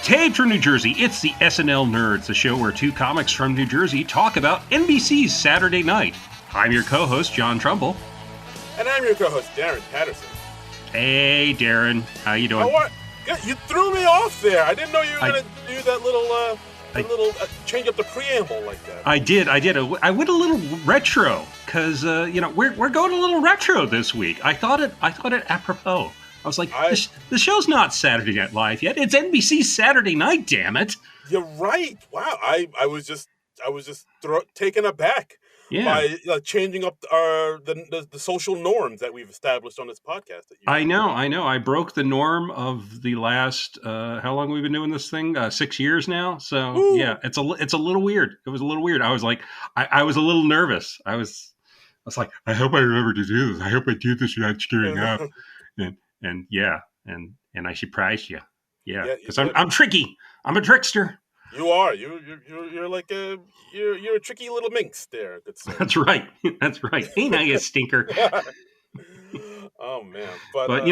Taped from New Jersey, it's the SNL Nerds, the show where two comics from New Jersey talk about NBC's Saturday Night. I'm your co-host, John Trumbull. And I'm your co-host, Darren Patterson. Hey, Darren. How you doing? You threw me off there. I didn't know you were going to do that little change up the preamble like that. I did. I went a little retro because we're going a little retro this week. I thought it apropos. I was like, the show's not Saturday Night Live yet. It's NBC's Saturday Night. Damn it! You're right. Wow. I was just taken aback. Yeah. By changing up the social norms that we've established on this podcast. I know. I broke the norm of the last, how long have we been doing this thing? 6 years now. So, Ooh. Yeah, it's a little weird. It was a little weird. I was like, I was a little nervous. I was like, I hope I remember to do this. I hope I do this without screwing up. And I surprised you. Yeah, because I'm tricky. I'm a trickster. You are. You're like you're a tricky little minx there. Good sir. That's right. Ain't I a stinker? Oh man, but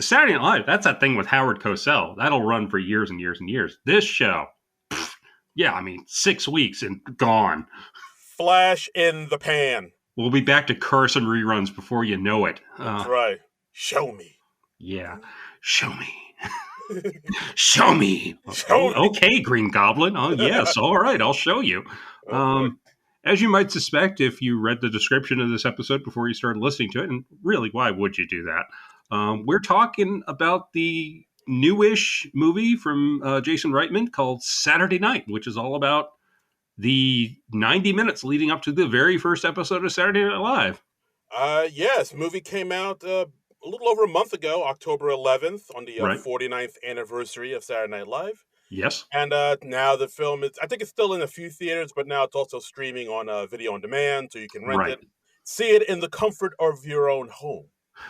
Saturday Night Live. That's that thing with Howard Cosell. That'll run for years and years and years. This show, 6 weeks and gone. Flash in the pan. We'll be back to Carson reruns before you know it. That's right. Show me. Yeah, show me. Show me. Okay, Green Goblin. Oh, yes. All right. I'll show you. As you might suspect, if you read the description of this episode before you started listening to it, and really, why would you do that? We're talking about the newish movie from Jason Reitman called Saturday Night, which is all about the 90 minutes leading up to the very first episode of Saturday Night Live. Yes. Movie came out a little over a month ago, October 11th, on the 49th anniversary of Saturday Night Live. Yes. And now the film, I think it's still in a few theaters, but now it's also streaming on video on demand, so you can rent it, see it in the comfort of your own home.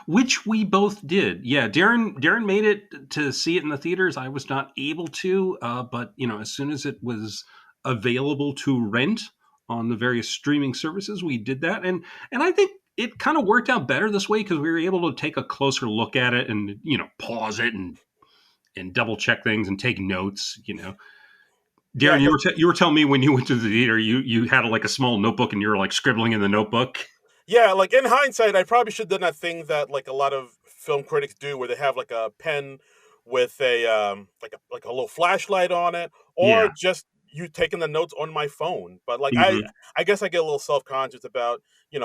Which we both did. Yeah, Darren made it to see it in the theaters. I was not able to, but as soon as it was available to rent on the various streaming services, we did that. And I think it kind of worked out better this way because we were able to take a closer look at it and, pause it and double check things and take notes, Darren, you were telling me when you went to the theater, you had a small notebook and you were scribbling in the notebook. Yeah. In hindsight, I probably should have done that thing that a lot of film critics do where they have a pen with a little flashlight on it or just you taking the notes on my phone. But I guess I get a little self-conscious about,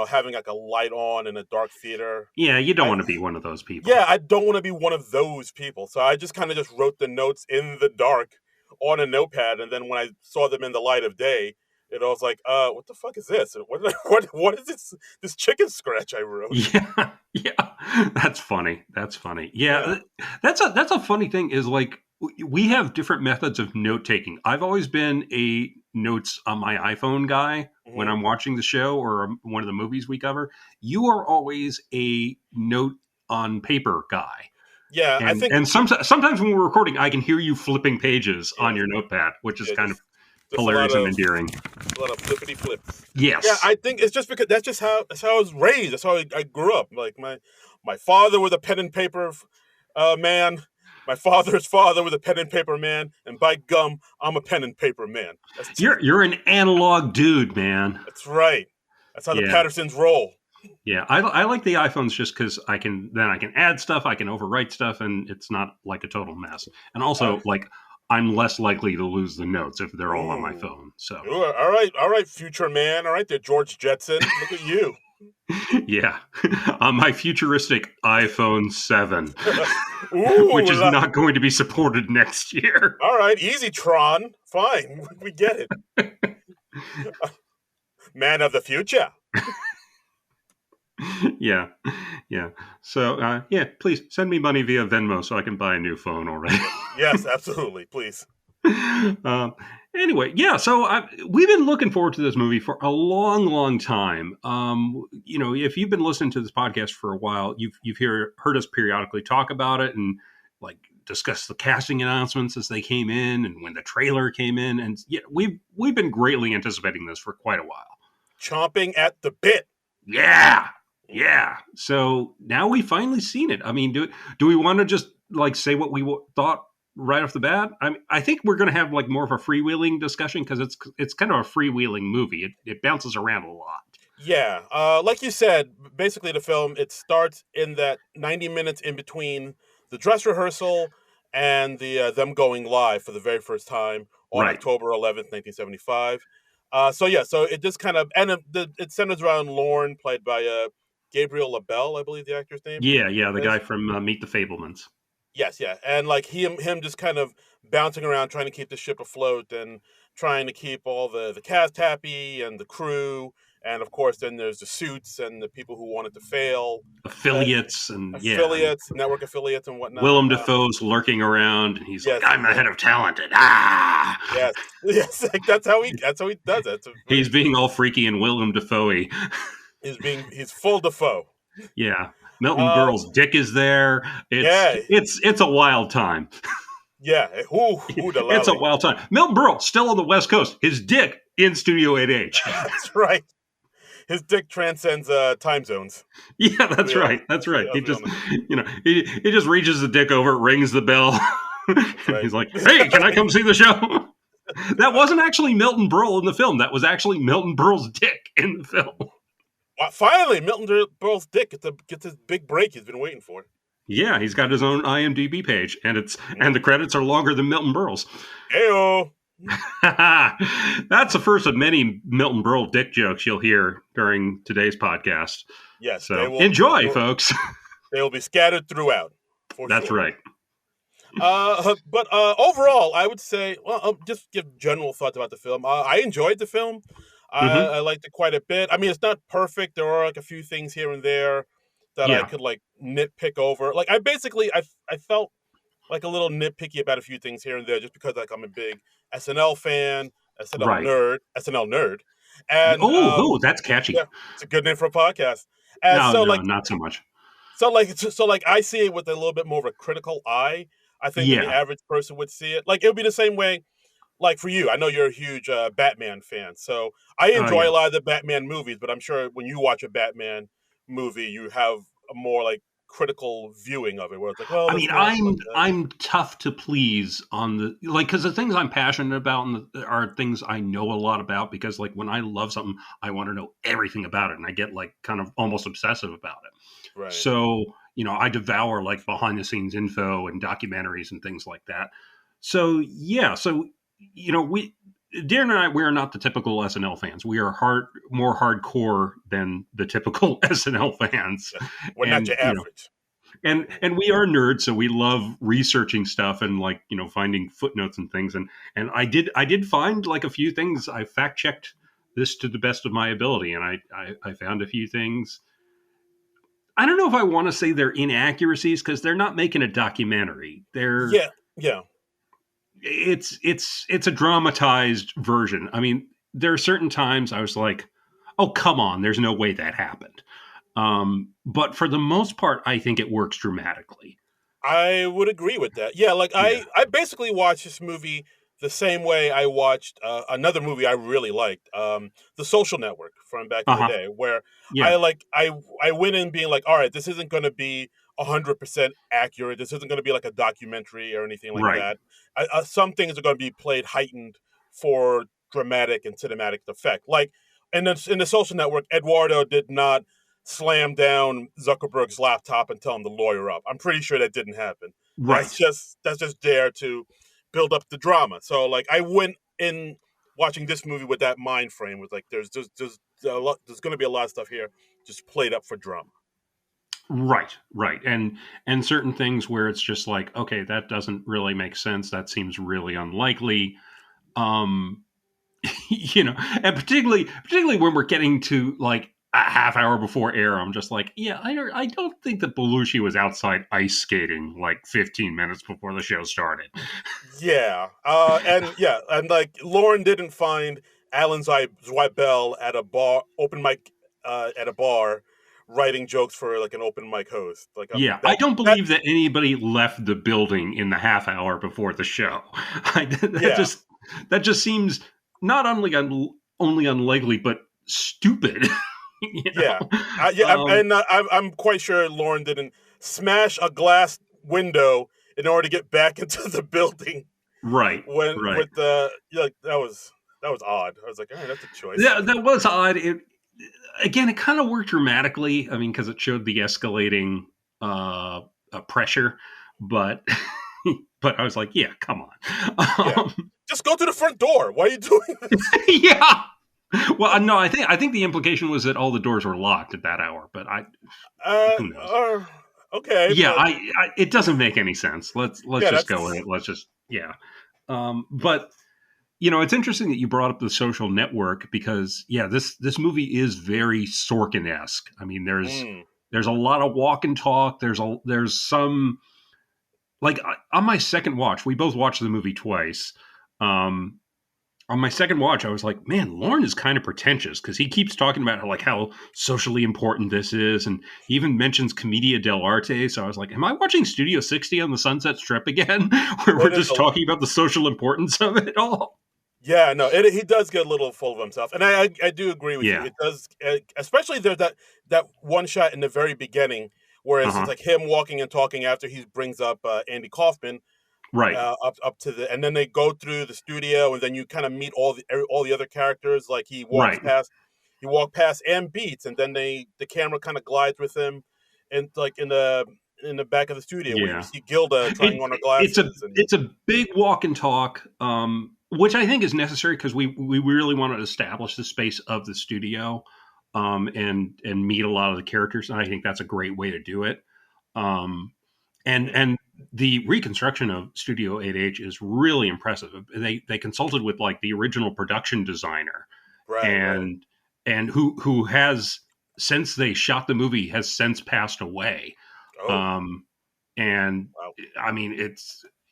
having a light on in a dark theater. Yeah, you don't want to be one of those people. Yeah, I don't want to be one of those people. So I just kind of wrote the notes in the dark on a notepad. And then when I saw them in the light of day, it was like, what the fuck is this? What is this chicken scratch I wrote? Yeah. That's funny. Yeah. That's a funny thing is we have different methods of note taking. I've always been a notes on my iPhone guy when I'm watching the show or one of the movies we cover. You are always a note on paper guy. Yeah, I think. And sometimes when we're recording, I can hear you flipping pages on your notepad, which is kind of hilarious and endearing. A lot of flippity flips. Yes. Yeah, I think it's just because that's how I was raised. That's how I grew up. My father was a pen and paper man. My father's father was a pen and paper man, and by gum, I'm a pen and paper man. You're an analog dude, man. That's right. That's how the Pattersons roll. Yeah, I like the iPhones just because I can add stuff, I can overwrite stuff, and it's not a total mess. And also, I'm less likely to lose the notes if they're all on my phone. So all right, future man. All right, there, George Jetson. Look at you. Yeah, on my futuristic iPhone 7, which is not going to be supported next year. All right, easy, Tron. Fine, we get it. Man of the future. Yeah. So, please send me money via Venmo so I can buy a new phone already. Yes, absolutely, please. Anyway, so we've been looking forward to this movie for a long, long time. If you've been listening to this podcast for a while, you've heard us periodically talk about it and discuss the casting announcements as they came in and when the trailer came in. And we've been greatly anticipating this for quite a while. Chomping at the bit. Yeah. So now we've finally seen it. I mean, do we want to just say what we thought right off the bat. I think we're going to have like more of a freewheeling discussion because it's kind of a freewheeling movie. It bounces around a lot. Yeah, like you said, basically the film it starts in that 90 minutes in between the dress rehearsal and them going live for the very first time on Right. October 11th, 1975. So yeah, so it just kind of it centers around Lorne, played by Gabriel LaBelle, I believe the actor's name Yeah, yeah, the guy is. from Meet the Fablemans. Yes, yeah, and like him just kind of bouncing around trying to keep the ship afloat and trying to keep all the cast happy and the crew, and of course then there's the suits and the people who want it to fail, uh, Affiliates and yeah, and affiliates, network affiliates and whatnot. Willem Dafoe's lurking around and he's like, Yes, I'm the yes, head of talent and ah yes, yes. Like that's how he does it. It's he's being all freaky and Willem Dafoe. he's full Defoe. Yeah. Milton Uh, Berle's dick is there. It's yeah, it's it's a wild time. yeah. Who the It's a lally? wild time. Milton Berle still on the West Coast. His dick in Studio 8H. That's right. His dick transcends time zones. Yeah, As that's we all, right. That's right. as He we all just, know. he just reaches the dick over, rings the bell. That's right. He's like, "Hey, can I come see the show?" That wasn't actually Milton Berle in the film. That was actually Milton Berle's dick in the film. Finally, Milton Berle's dick gets his big break he's been waiting for. Yeah, he's got his own IMDb page, and the credits are longer than Milton Berle's. Heyo. That's the first of many Milton Berle dick jokes you'll hear during today's podcast. Yes, So enjoy, folks. They will be scattered throughout, for That's sure. right. But overall, I would say, well, I'll just give general thoughts about the film. I enjoyed the film. Hmm. I liked it quite a bit. I mean, it's not perfect. There are like a few things here and there that I Yeah, could like nitpick over. Like I felt like a little nitpicky about a few things here and there, just because like I'm a big SNL fan, right. SNL nerd, and Oh, that's catchy. yeah, it's a good name for a podcast. And No, so no, like not so much. so like I see it with a little bit more of a critical eye, I think, than the Yeah. average person would see it. Like it would be the same way. Like for you, I know you're a huge Batman fan, so I Oh, enjoy yeah. a lot of the Batman movies. But I'm sure when you watch a Batman movie, you have a more like critical viewing of it, where it's like, well, I that's mean, not I'm like that. I'm tough to please on the like because the things I'm passionate about are things I know a lot about because like when I love something, I want to know everything about it, and I get like kind of almost obsessive about it. Right. So I devour like behind the scenes info and documentaries and things like that. So yeah, so we Darren and I, we are not the typical SNL fans. We are more hardcore than the typical SNL fans, Yes. We're not and your average. and we are nerds, so we love researching stuff and like finding footnotes and things. And I did find like a few things. I fact checked this to the best of my ability, and I found a few things. I don't know if I want to say they're inaccuracies because they're not making a documentary. Yeah, yeah, It's a dramatized version. I mean, there are certain times I was like, "Oh, come on, there's no way that happened." But for the most part, I think it works dramatically. I would agree with that. Yeah, like Yeah. I basically watched this movie the same way I watched another movie I really liked, The Social Network from back Uh in the huh. day, where Yeah. I went in being like, all right, this isn't going to be 100% accurate. This isn't going to be like a documentary or anything like Right. that. Some things are going to be played heightened for dramatic and cinematic effect. Like in the Social Network, Eduardo did not slam down Zuckerberg's laptop and tell him to lawyer up. I'm pretty sure that didn't happen. That's Right. just there to build up the drama. So like I went in watching this movie with that mind frame, with like there's a lot, there's going to be a lot of stuff here just played up for drama. Right. Right. And certain things where it's just like, okay, that doesn't really make sense. That seems really unlikely. Um, and particularly when we're getting to like a half hour before air, I'm just like, yeah, I don't think that Belushi was outside ice skating like 15 minutes before the show started. Yeah, and like Lauren didn't find Alan Zweibel at a bar open mic at a bar writing jokes for like an open mic host. Like Yeah, I that don't that believe that anybody left the building in the half hour before the show. That yeah. just seems not only unlikely, but stupid. you Yeah, know, yeah, um, I'm quite sure Lauren didn't smash a glass window in order to get back into the building Right, when right. with the that was odd. I was like, all right, that's a choice. Yeah, that was odd. Again, it kind of worked dramatically. I mean, because it showed the escalating uh, pressure, but but I was like, yeah, come Yeah, on. just go to the front door. Why are you doing this? Yeah. Well, no, I think the implication was that all the doors were locked at that hour, but Uh, who knows? uh okay, Yeah, but it doesn't make any sense. Let's yeah, just go with that's it. Let's just yeah. But it's interesting that you brought up the Social Network because yeah, this movie is very Sorkin esque. I mean, mm, there's a lot of walk and talk. There's some like on my second watch, we both watched the movie twice. Um, on my second watch, I was like, man, Lauren is kind of pretentious because he keeps talking about how socially important this is, and he even mentions Commedia dell'arte. So I was like, am I watching Studio 60 on the Sunset Strip again, where we're it is just a talking about the social importance of it all? yeah, no, he does get a little full of himself, and I do agree with you. Yeah. It does, especially there's that one shot in the very beginning where Uh it's just huh. like him walking and talking after he brings up Andy Kaufman Right. up to the, and then they go through the studio, and then you kind of meet all the other characters. Like Right. he walked past and Beats, and then the camera kind of glides with him, and like in the back of the studio where you Yeah. see Gilda trying on her glasses, and It's a big walk and talk, which I think is necessary because we really want to establish the space of the studio, and meet a lot of the characters, and I think that's a great way to do it. Um, and the reconstruction of Studio 8H is really impressive. They consulted with like the original production designer, right. and who has since they shot the movie has since passed away. Oh, Um, and wow. I mean,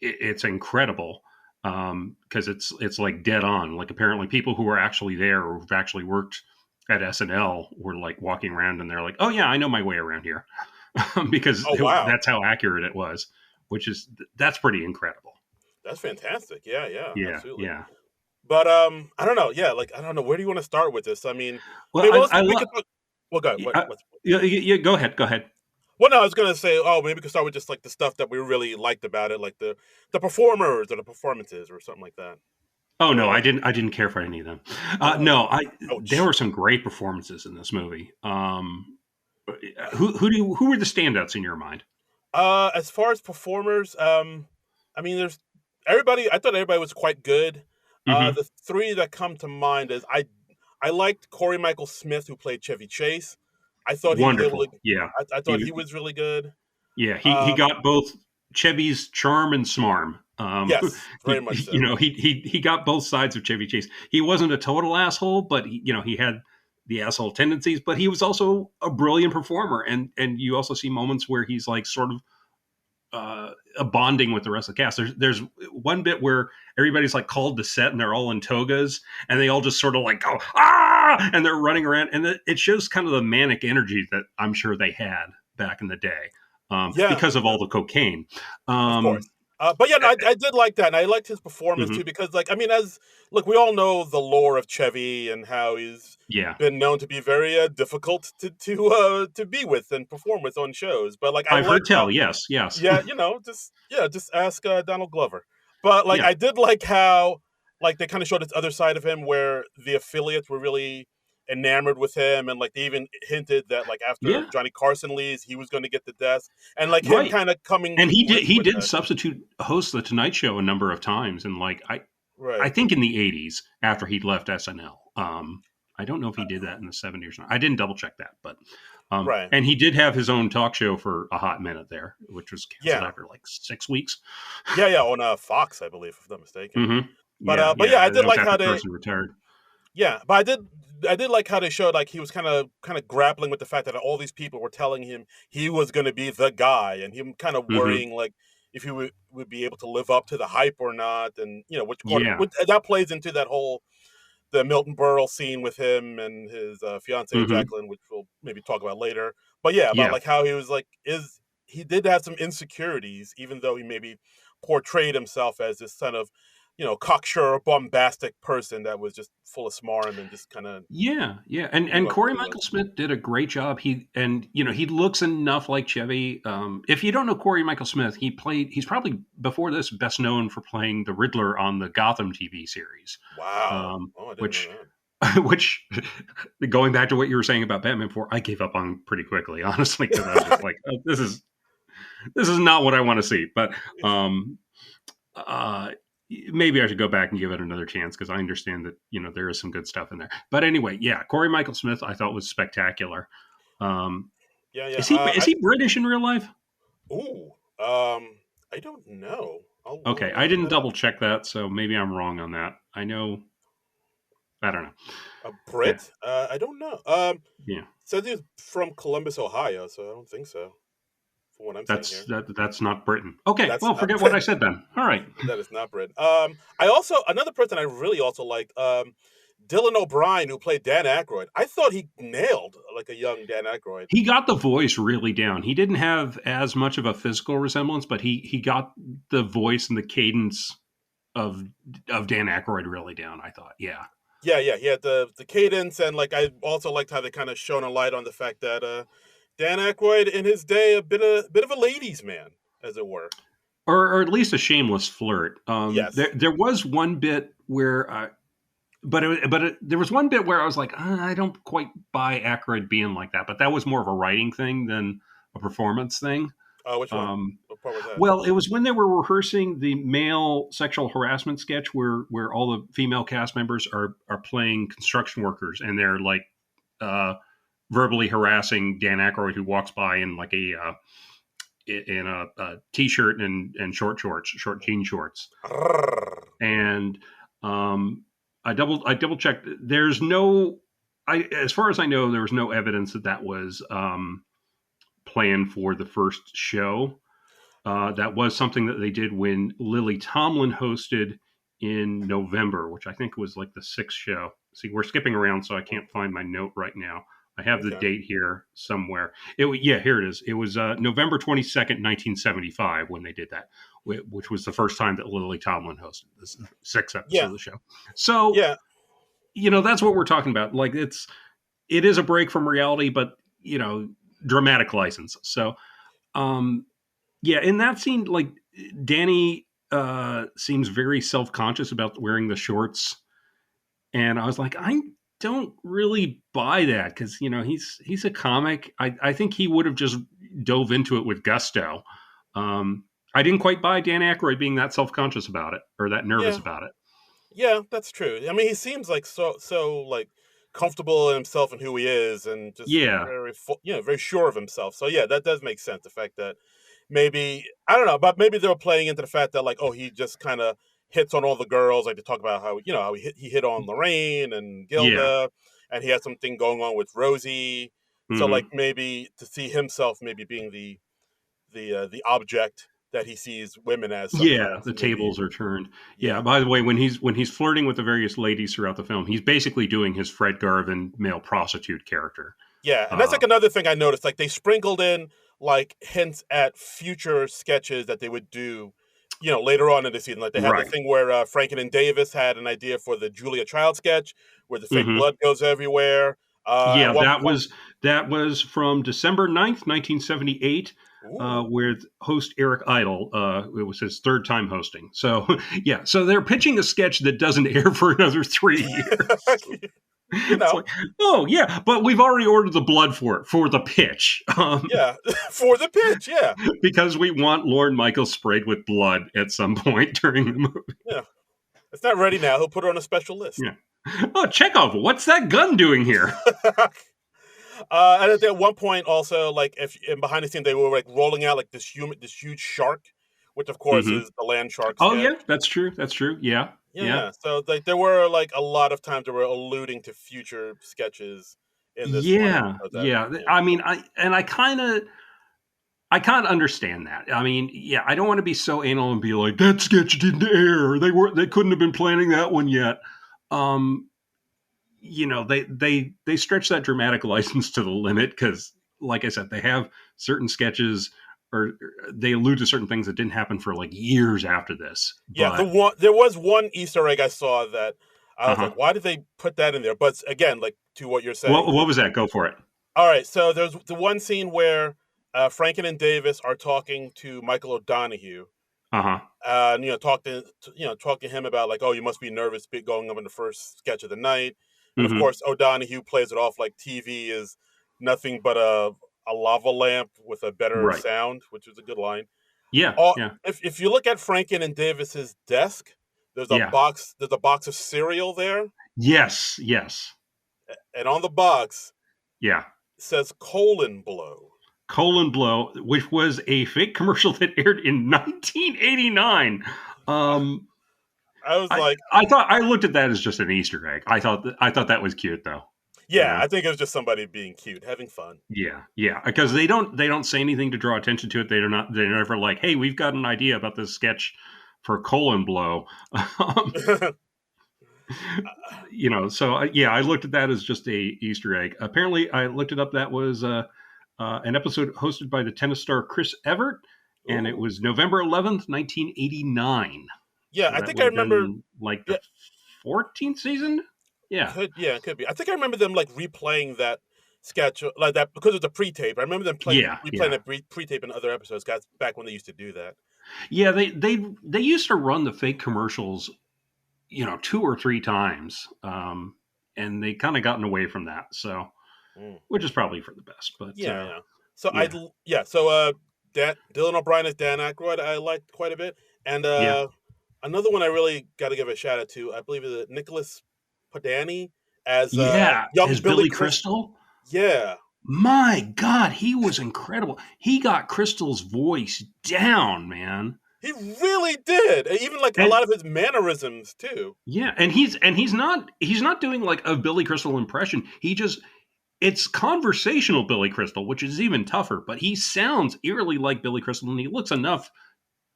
it's incredible because it's like dead on. Like apparently, people who are actually there or who've actually worked at SNL were like walking around and they're like, "Oh yeah, I know my way around here," because Oh, wow. that's how accurate it was. Which is that's pretty incredible. That's fantastic. Yeah, yeah, Yeah, absolutely. yeah. But I don't know. Yeah, like I don't know. Where do you want to start with this? I mean, Well, maybe I we love. could talk. Well, go ahead. What's Yeah, yeah, go ahead. Go ahead. well, no, I was gonna say, oh, maybe we could start with just like the stuff that we really liked about it, like the performers or the performances or something like that. Oh no, Or I didn't care for any of them. oh, No, I there ouch. were some great performances in this movie. Who were the standouts in your mind? As far as performers, I mean, there's everybody. I thought everybody was quite good. Hmm. The three that come to mind is I liked Corey Michael Smith who played Chevy Chase. I thought he did really. Wonderful. Yeah. I thought he He was really good. yeah, he Um, got both Chevy's charm and smarm. yes, very much so. He got both sides of Chevy Chase. He wasn't a total asshole, but he had the asshole tendencies, but he was also a brilliant performer. And you also see moments where he's like sort of a bonding with the rest of the cast. There's one bit where everybody's like called to set and they're all in togas and they all just sort of like go and they're running around and it shows kind of the manic energy that I'm sure they had back in the day Yeah, because of all the cocaine. of Um, course. But yeah, no, I did like that, and I liked his performance too mhm. because, like, I mean, as look, we all know the lore of Chevy and how he's Yeah, been known to be very difficult to be with and perform with on shows. But like, I I've heard liked how tell. Yes, yes, yeah, just ask Donald Glover. But like, yeah, I did like how like they kind of showed this other side of him where the affiliates were really enamored with him, and like they even hinted that like after yeah. Johnny Carson leaves, he was going to get the desk, and like him Right. kind of coming And to grips he with did that. substitute host the Tonight Show a number of times, and like I Right. think in the '80s after he left SNL. I don't know if he did that in the '70s or not. I didn't double check that, but Right. and he did have his own talk show for a hot minute there, which was canceled Yeah. after like 6 weeks. Yeah, yeah, on Fox, I believe, if I'm not mistaken. Hmm. But Yeah, yeah, I that did was like after how they Carson retired. yeah, but I did like how they showed like he was kind of grappling with the fact that all these people were telling him he was going to be the guy, and him kind of Hmm. worrying like if he would be able to live up to the hype or not, and Yeah. which that plays into that whole the Milton Berle scene with him and his fiancee Hmm. Jacqueline, which we'll maybe talk about later. But yeah, about Yeah. like how he was like is he did have some insecurities, even though he maybe portrayed himself as this kind of cocksure, bombastic person that was just full of smarm and just kind of Yeah, yeah, knew and Corey everybody well. Michael Smith did a great job. He looks enough like Chevy. If you don't know Corey Michael Smith, he's probably before this best known for playing the Riddler on the Gotham TV series, Wow. um, Oh, I didn't know which that. which going back to what you were saying about Batman before, I gave up on pretty quickly, honestly, because I was just like, oh, this is not what I want to see. But um, uh, maybe I should go back and give it another chance because I understand that there is some good stuff in there. But anyway, yeah, Corey Michael Smith I thought was spectacular. Um, Yeah, yeah. is he British in real life? Ooh, I don't know. I'll Okay, I look didn't that up. double check that, so maybe I'm wrong on that. I don't know. A Yeah, Brit? I don't know. yeah. Says he's from Columbus, Ohio, so I don't think so. From what I'm seeing That's here, that's not Britain. Okay, that's well, not forget what I said then. All right. that is not Brit. I also another person I really also like, Dylan O'Brien, who played Dan Aykroyd. I thought he nailed like a young Dan Aykroyd. He got the voice really down. He didn't have as much of a physical resemblance, but he got the voice and the cadence of Dan Aykroyd really down. I thought, yeah, Yeah, yeah, he had the cadence, and like I also liked how they kind of shone a light on the fact that Dan Aykroyd in his day a bit of a ladies' man, as it were. or at least a shameless flirt. Yes. There was one bit where, there was one bit where I was like, I don't quite buy Aykroyd being like that, but that was more of a writing thing than a performance thing. Which one? Um, What part was that? Well, it was when they were rehearsing the male sexual harassment sketch where all the female cast members are playing construction workers and they're like uh, verbally harassing Dan Aykroyd who walks by in like a t-shirt and short jean shorts. Arrrr. And I double checked. There's no as far as I know, there was no evidence that was planned for the first show. That was something that they did when Lily Tomlin hosted in November, which I think was like the sixth show. See, we're skipping around, so I can't find my note right now. I have the Okay. date here somewhere. Yeah, here it is. It was November 22nd, 1975, when they did that, which was the first time that Lily Tomlin hosted this sixth episode Yeah. of the show. So, Yeah. that's what we're talking about. Like, it is a break from reality, but dramatic license. So, um, yeah, in that scene, like Danny seems very self conscious about wearing the shorts, and I was like, I don't really buy that because he's a comic. I think he would have just dove into it with gusto. I didn't quite buy Dan Aykroyd being that self conscious about it or that nervous Yeah. about it. Yeah. That's true. I mean, he seems like so like comfortable in himself and who he is, and just Yeah. very very sure of himself. So yeah, that does make sense. The fact that maybe I don't know, but maybe they were playing into the fact that like, oh, he just kind of hits on all the girls. Like to talk about how how he hit on Lorraine and Yeah. Gilda, and he had something going on with Rosie. So like Hmm. maybe to see himself maybe being the object that he sees women as Yeah, sometimes, the maybe. tables are turned. Yeah. Yeah, By the way, when he's flirting with the various ladies throughout the film, he's basically doing his Fred Garvin male prostitute character. yeah, and that's Uh, like another thing I noticed. Like they sprinkled in like hints at future sketches that they would do, later on in the season. Like they had the right. thing where Franken and Davis had an idea for the Julia Child sketch, where the fake Hmm. blood goes everywhere. Yeah, At one point, that was from December 9th, 1978, ooh, with host Eric Idle. It was his third time hosting. So yeah, so they're pitching a sketch that doesn't air for another 3 years. you It's know, like, oh yeah, but we've already ordered the blood for the pitch, yeah, for the pitch, yeah, because we want Lorne Michaels sprayed with blood at some point during the movie. yeah. It's not ready now. He'll put it on a special list. Yeah. Oh, Chekhov, what's that gun doing here? And at one point, also, like if in behind the scene, they were like rolling out like this huge shark, which of course Hmm. is the land shark Oh sketch. yeah, that's true. That's true. Yeah, Yeah, yeah. yeah. So like there were like a lot of times they were alluding to future sketches in this one Yeah, episode. That yeah. yeah, I mean, I kind of understand that. I mean, yeah, I don't want to be so anal and be like that sketch didn't air. They couldn't have been planning that one yet. Um, they stretch that dramatic license to the limit because, like I said, they have certain sketches or they allude to certain things that didn't happen for like years after this. Yeah, But there was one Easter egg I saw that I uh was huh. like, why did they put that in there? But again, like to what you're saying. What was that? Go for it. All right, so there's the one scene where Franken and Davis are talking to Michael O'Donoghue, Uh huh. and talk to him about like, oh, you must be nervous going up in the first sketch of the night, and of Mm-hmm. course O'Donoghue plays it off like TV is nothing but a lava lamp with a better Right. sound, which is a good line. Yeah. Yeah. If you look at Franken and Davis's desk, Yeah. there's a box of cereal there, Yes. Yes. and on the box Yeah. says colon blow. Colon Blow, which was a fake commercial that aired in 1989. Um, I was I like, I thought I looked at that as just an Easter egg. I thought that was cute though. You yeah, know. I think it was just somebody being cute, having fun. Yeah, yeah, because they don't say anything to draw attention to it. They're never like, hey, we've got an idea about this sketch for Colon Blow. Um, so yeah, I looked at that as just a Easter egg. Apparently, I looked it up. That was an episode hosted by the tennis star Chris Evert, and it Ooh, was November 11th, 1989. yeah, So I that think would I have remember. been like the Yeah, 14th season. Yeah, it could be. I think I remember them like replaying that sketch like that because it's a pre-tape. I remember them playing yeah, replaying yeah, that pre-tape in other episodes. Guys, back when they used to do that. yeah. They used to run the fake commercials, two or three times, and they kind of gotten away from that. So, Mm. which is probably for the best. But Yeah, yeah. So yeah, Dan, Dylan O'Brien as Dan Aykroyd, I liked quite a bit, and yeah, another one I really got to give a shout out to, I believe, is Nicholas Padani as yeah. young As Billy Billy Chris. Crystal. Yeah, My God, he was incredible. He got Crystal's voice down, man. he really did. And even like a And lot of his mannerisms too. yeah, and he's not doing like a Billy Crystal impression. It's conversational Billy Crystal, which is even tougher, but he sounds eerily like Billy Crystal and he looks enough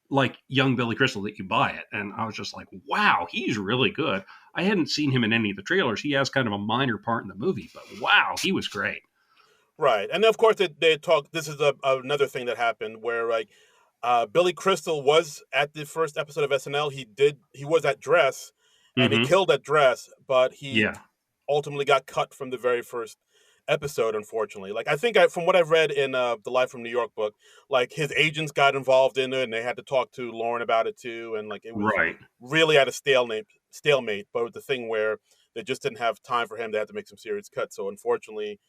like young Billy Crystal that you buy it. And I was just like, wow, he's really good. I hadn't seen him in any of the trailers. He has kind of a minor part in the movie, but wow, he was great. Right, and of course they talk. This is another thing that happened where like Billy Crystal was at the first episode of SNL. He was at Dress, and he Mm-hmm. killed at Dress, but he Yeah. ultimately got cut from the very first episode. Unfortunately, like from what I've read in the Live from New York book, like his agents got involved in it, and they had to talk to Lauren about it too, and like it was Right. really at a stalemate. But the thing where they just didn't have time for him, they had to make some serious cuts. So unfortunately,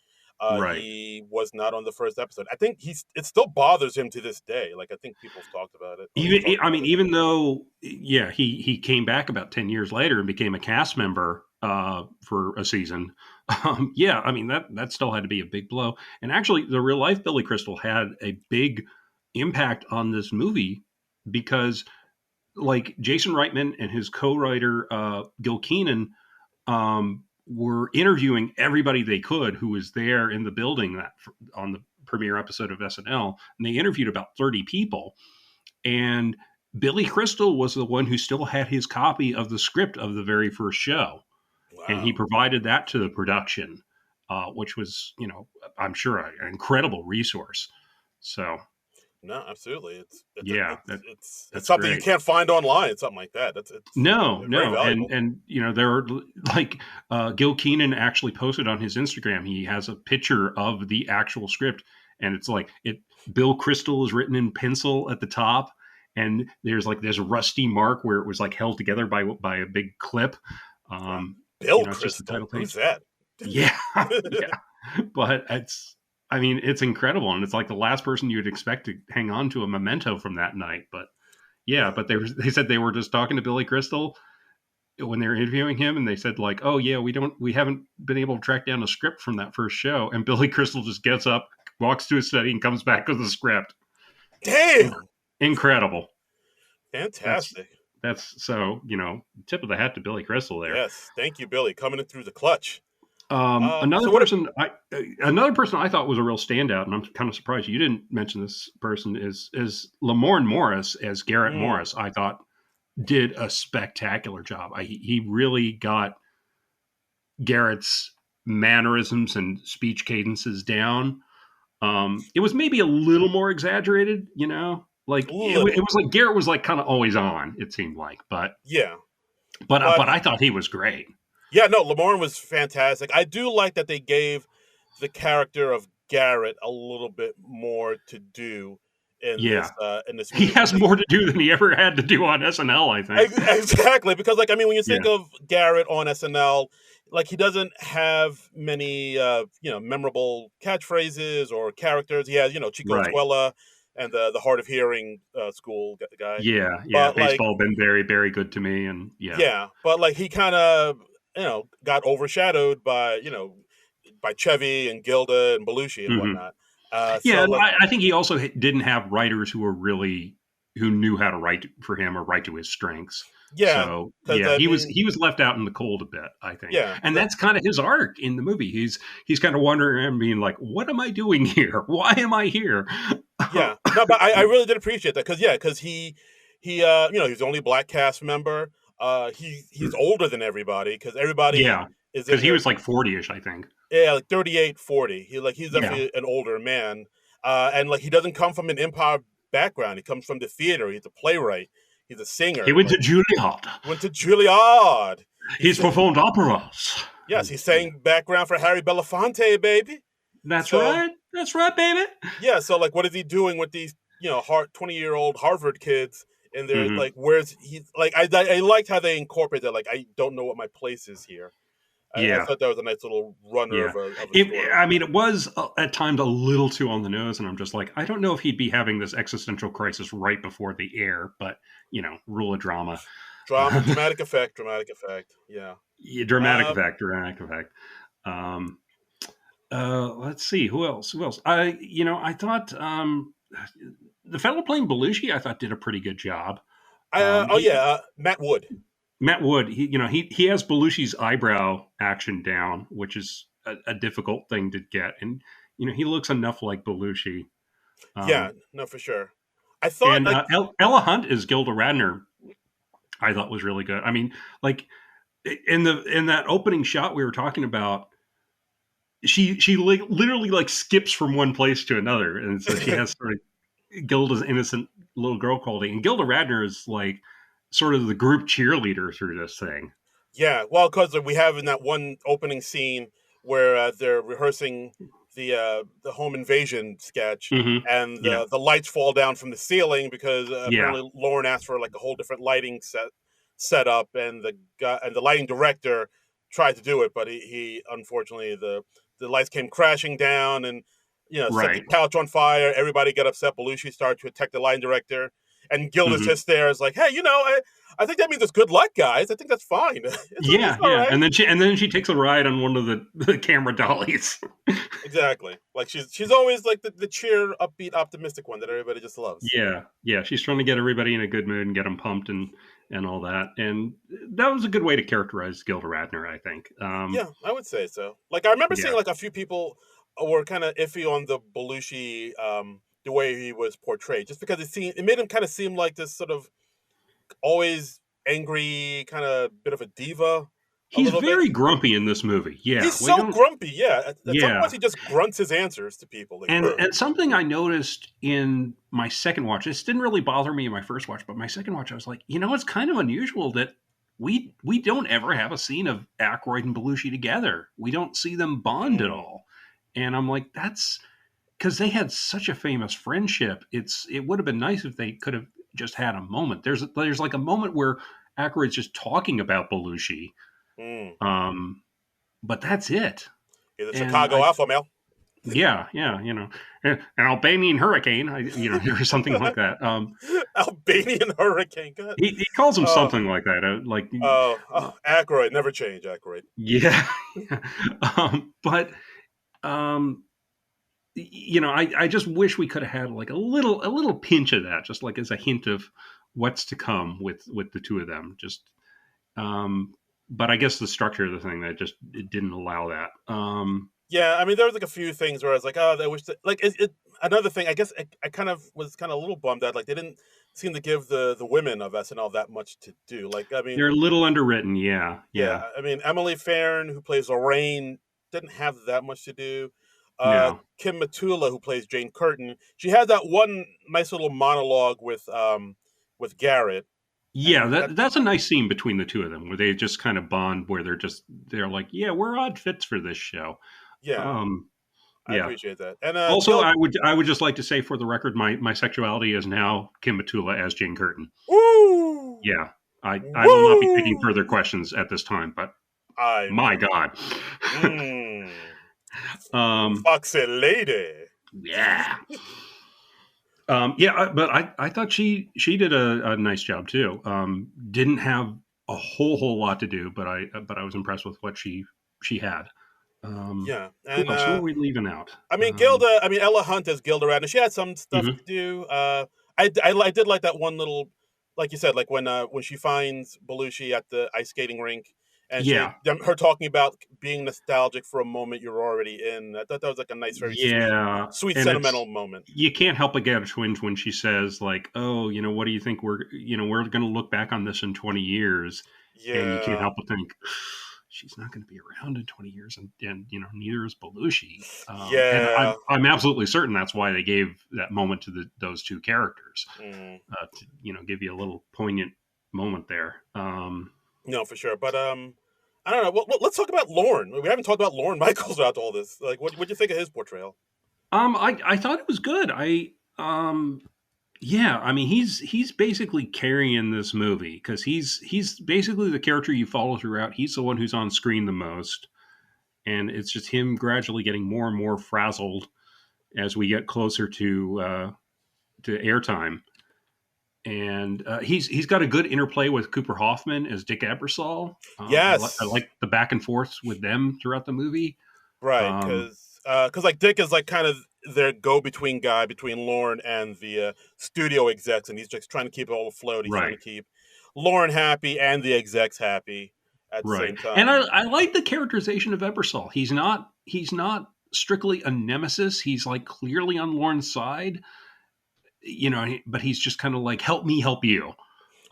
Right. he was not on the first episode. I think it still bothers him to this day. Like I think people have talked about it, or he's Even talked I about mean, it. even though yeah, he came back about 10 years later and became a cast member for a season. Yeah, I mean that still had to be a big blow. And actually, the real life Billy Crystal had a big impact on this movie because like Jason Reitman and his co-writer Gil Keenan were interviewing everybody they could who was there in the building that on the premiere episode of SNL, and they interviewed about 30 people. And Billy Crystal was the one who still had his copy of the script of the very first show, and he Wow. provided that to the production, which was, I'm sure an incredible resource. So No, absolutely. yeah, It's that's something you great. can't find online. Something like that. It's No, very no, valuable. there are like Gil Keenan actually posted on his Instagram. He has a picture of the actual script, and it's like it. Bill Crystal is written in pencil at the top, and there's a rusty mark where it was like held together by a big clip. Wow. Um, Bill it's just the Crystal. title Who's page. that? Yeah, yeah, but I mean, it's incredible, and it's like the last person you'd expect to hang on to a memento from that night, but. Yeah, Yeah. but they said they were just talking to Billy Crystal when they were interviewing him, and they said like, "Oh yeah, we haven't been able to track down a script from that first show." And Billy Crystal just gets up, walks to his study, and comes back with a script. In- Damn. Incredible. That's Fantastic. that's so tip of the hat to Billy Crystal there. Yes. Thank you, Billy, coming in through the clutch. So what? Another person I thought was a real standout, and I'm kind of surprised you didn't mention this person is Lamorne Morris as Garrett Mm, Morris. I thought did a spectacular job. He really got Garrett's mannerisms and speech cadences down. It was maybe a little more exaggerated, like A it little, was like Garrett was like kind of always on. It seemed like, but yeah. but But but I thought he was great. yeah, no, Lamorne was fantastic. I do like that they gave the character of Garrett a little bit more to do Yeah, in this he movie has because more to do than he ever had to do on SNL. I think. exactly, because like I mean when you think Yeah. of Garrett on SNL, like he doesn't have many memorable catchphrases or characters. He has Chico Right. Escuela and the hard of hearing school guy, Yeah. Yeah. but like Baseball been very very good to me, and yeah. yeah, but like he kind of got overshadowed by by Chevy and Gilda and Belushi and Hmm. whatnot. Yeah, So and like I think he also didn't have writers who were really who knew how to write for him or write to his strengths. yeah, So because yeah, I he was mean he was left out in the cold a bit, I think, yeah, and that's kind of his arc in the movie. He's kind of wondering and being like, "What am I doing here? Why am I here?" yeah, no, but I really did appreciate that because because he he's the only black cast member. He's older than everybody because everybody Yeah, is because in he their was like 40ish, I think. yeah like 38, 40. He's Yeah, definitely an older man, and like he doesn't come from an improv background. He comes from the theater. He's a playwright. He's a he singer. went to Like Juilliard. went to Juilliard. He's He's performed operas. yes, he Yeah, sang background for Harry Belafonte, baby. that's So right. That's right, baby. yeah, so like, what is he doing with these 20-year-old Harvard kids? And they're Hmm. like, where's he? Like, I liked how they incorporated. Like, I don't know what my place is here. I Yeah. thought that was a nice little runner Yeah. of a It, story. I mean, it was at times a little too on the nose, and I'm just like, I don't know if he'd be having this existential crisis right before the air, but rule of drama. Dramatic effect, dramatic effect. Yeah. Yeah, dramatic Um, effect, dramatic effect. Um, let's see who else. Who else? I thought the fellow playing Belushi, I thought did a pretty good job. oh yeah, Matt Wood. Matt Wood, he has Belushi's eyebrow action down, which is a difficult thing to get, and he looks enough like Belushi. Yeah, Um, no, for sure. I thought and like Ella Hunt as Gilda Radner, I thought was really good. I mean, like in that opening shot we were talking about, she literally like skips from one place to another, and so she has sort of Gilda's innocent little girl quality, and Gilda Radner is like sort of the group cheerleader through this thing. yeah, well, because we have in that one opening scene where they're rehearsing the home invasion sketch, Hmm. and Yeah, the lights fall down from the ceiling because yeah, apparently Lauren asked for like a whole different lighting setup, and the guy and the lighting director tried to do it, but he unfortunately the lights came crashing down and set the right. couch on fire. Everybody got upset. Belushi started to attack the lighting director, and Gilda's Hmm. just there, is like, hey, I think that means it's good luck, guys. I think that's fine. It's Yeah, all yeah, right. and then she takes a ride on one of the camera dollies. Exactly. Like she's always like the cheer, upbeat, optimistic one that everybody just loves. Yeah, yeah, she's trying to get everybody in a good mood and get them pumped and all that, and that was a good way to characterize Gilda Radner, I think. Yeah, I would say so. Like I remember Yeah, seeing like a few people were kind of iffy on the Belushi, the way he was portrayed, just because it made him kind of seem like this sort of always angry, kind of bit of a diva, a he's little bit. very grumpy in this movie. Yeah, He's we so don't. grumpy. Yeah, at some Yeah, points he just grunts his answers to people like. and something I noticed in my second watch, this didn't really bother me in my first watch, but my second watch, I was like, it's kind of unusual that we don't ever have a scene of Aykroyd and Belushi together. We don't see them bond at Mm, all, and I'm like, that's because they had such a famous friendship. It would have been nice if they could have just had a moment. There's like a moment where Aykroyd's just talking about Belushi, mm. um, but that's it. He's a And Chicago I alpha male. yeah, yeah, an Albanian hurricane, or something like that. Albanian hurricane. God. He calls him Oh, something like that, Aykroyd, never change, Aykroyd. yeah. But um, I just wish we could have had like a little pinch of that, just like as a hint of what's to come with the two of them. Just, but I guess the structure of the thing that just it didn't allow that. Yeah, I mean, there was like a few things where I was like, oh, I wish that, like, another thing, I guess I kind of was kind of a little bummed out. Like, they didn't seem to give the women of SNL that much to do. Like, I mean, They're a little underwritten. Yeah, yeah, yeah. I mean, Emily Farron, who plays Lorraine, didn't have that much to do. No. Kim Matula, who plays Jane Curtin, she had that one nice little monologue with Garrett, Yeah, and that's a nice scene between the two of them where they just kind of bond, where they're like, yeah, we're odd fits for this show. yeah, Um, I yeah. appreciate that. And Also, Gil, I would just like to say for the record, my sexuality is now Kim Matula as Jane Curtin. woo, Yeah, I will not be taking woo, further questions at this time, but I my know. God. Mm, um, foxy lady. yeah. But I thought she did a nice job too. Didn't have a whole lot to do, but I was impressed with what she had. Yeah, Who and else? Who are we leaving out? I mean Gilda. I mean Ella Hunt as Gilda Radner. She had some stuff Mhm. to do. I did like that one little, like you said, like when she finds Belushi at the ice skating rink, and Yeah, her talking about being nostalgic for a moment you're already in. I thought that was like a nice, very yeah, sweet, and sentimental it's moment. you can't help but get a twinge when she says like, "Oh, what do you think we're going to look back on this in 20 years," and you can't Yeah, help but think she's not going to be around in 20 years, and neither is Belushi. And yeah. I'm absolutely certain that's why they gave that moment to those two characters, Mm. to give you a little poignant moment there. No, for sure. But I don't know. Let's talk about Lorne. We haven't talked about Lorne Michaels throughout all this. Like, what do you think of his portrayal? I thought it was good. Yeah, I mean he's basically carrying this movie because he's basically the character you follow throughout. He's the one who's on screen the most, and it's just him gradually getting more and more frazzled as we get closer to airtime. And he's got a good interplay with Cooper Hoffman as Dick Ebersol. I Yes, like the back and forths with them throughout the movie. right. Um, Because like Dick is like kind of their go between guy between Lorne and the studio execs, and he's just trying to keep it all afloat. He's trying right, to keep Lorne happy and the execs happy at the right. same And time. I like the characterization of Ebersol. He's not strictly a nemesis. He's like clearly on Lorne's side, but he's just kind of like, help me help you.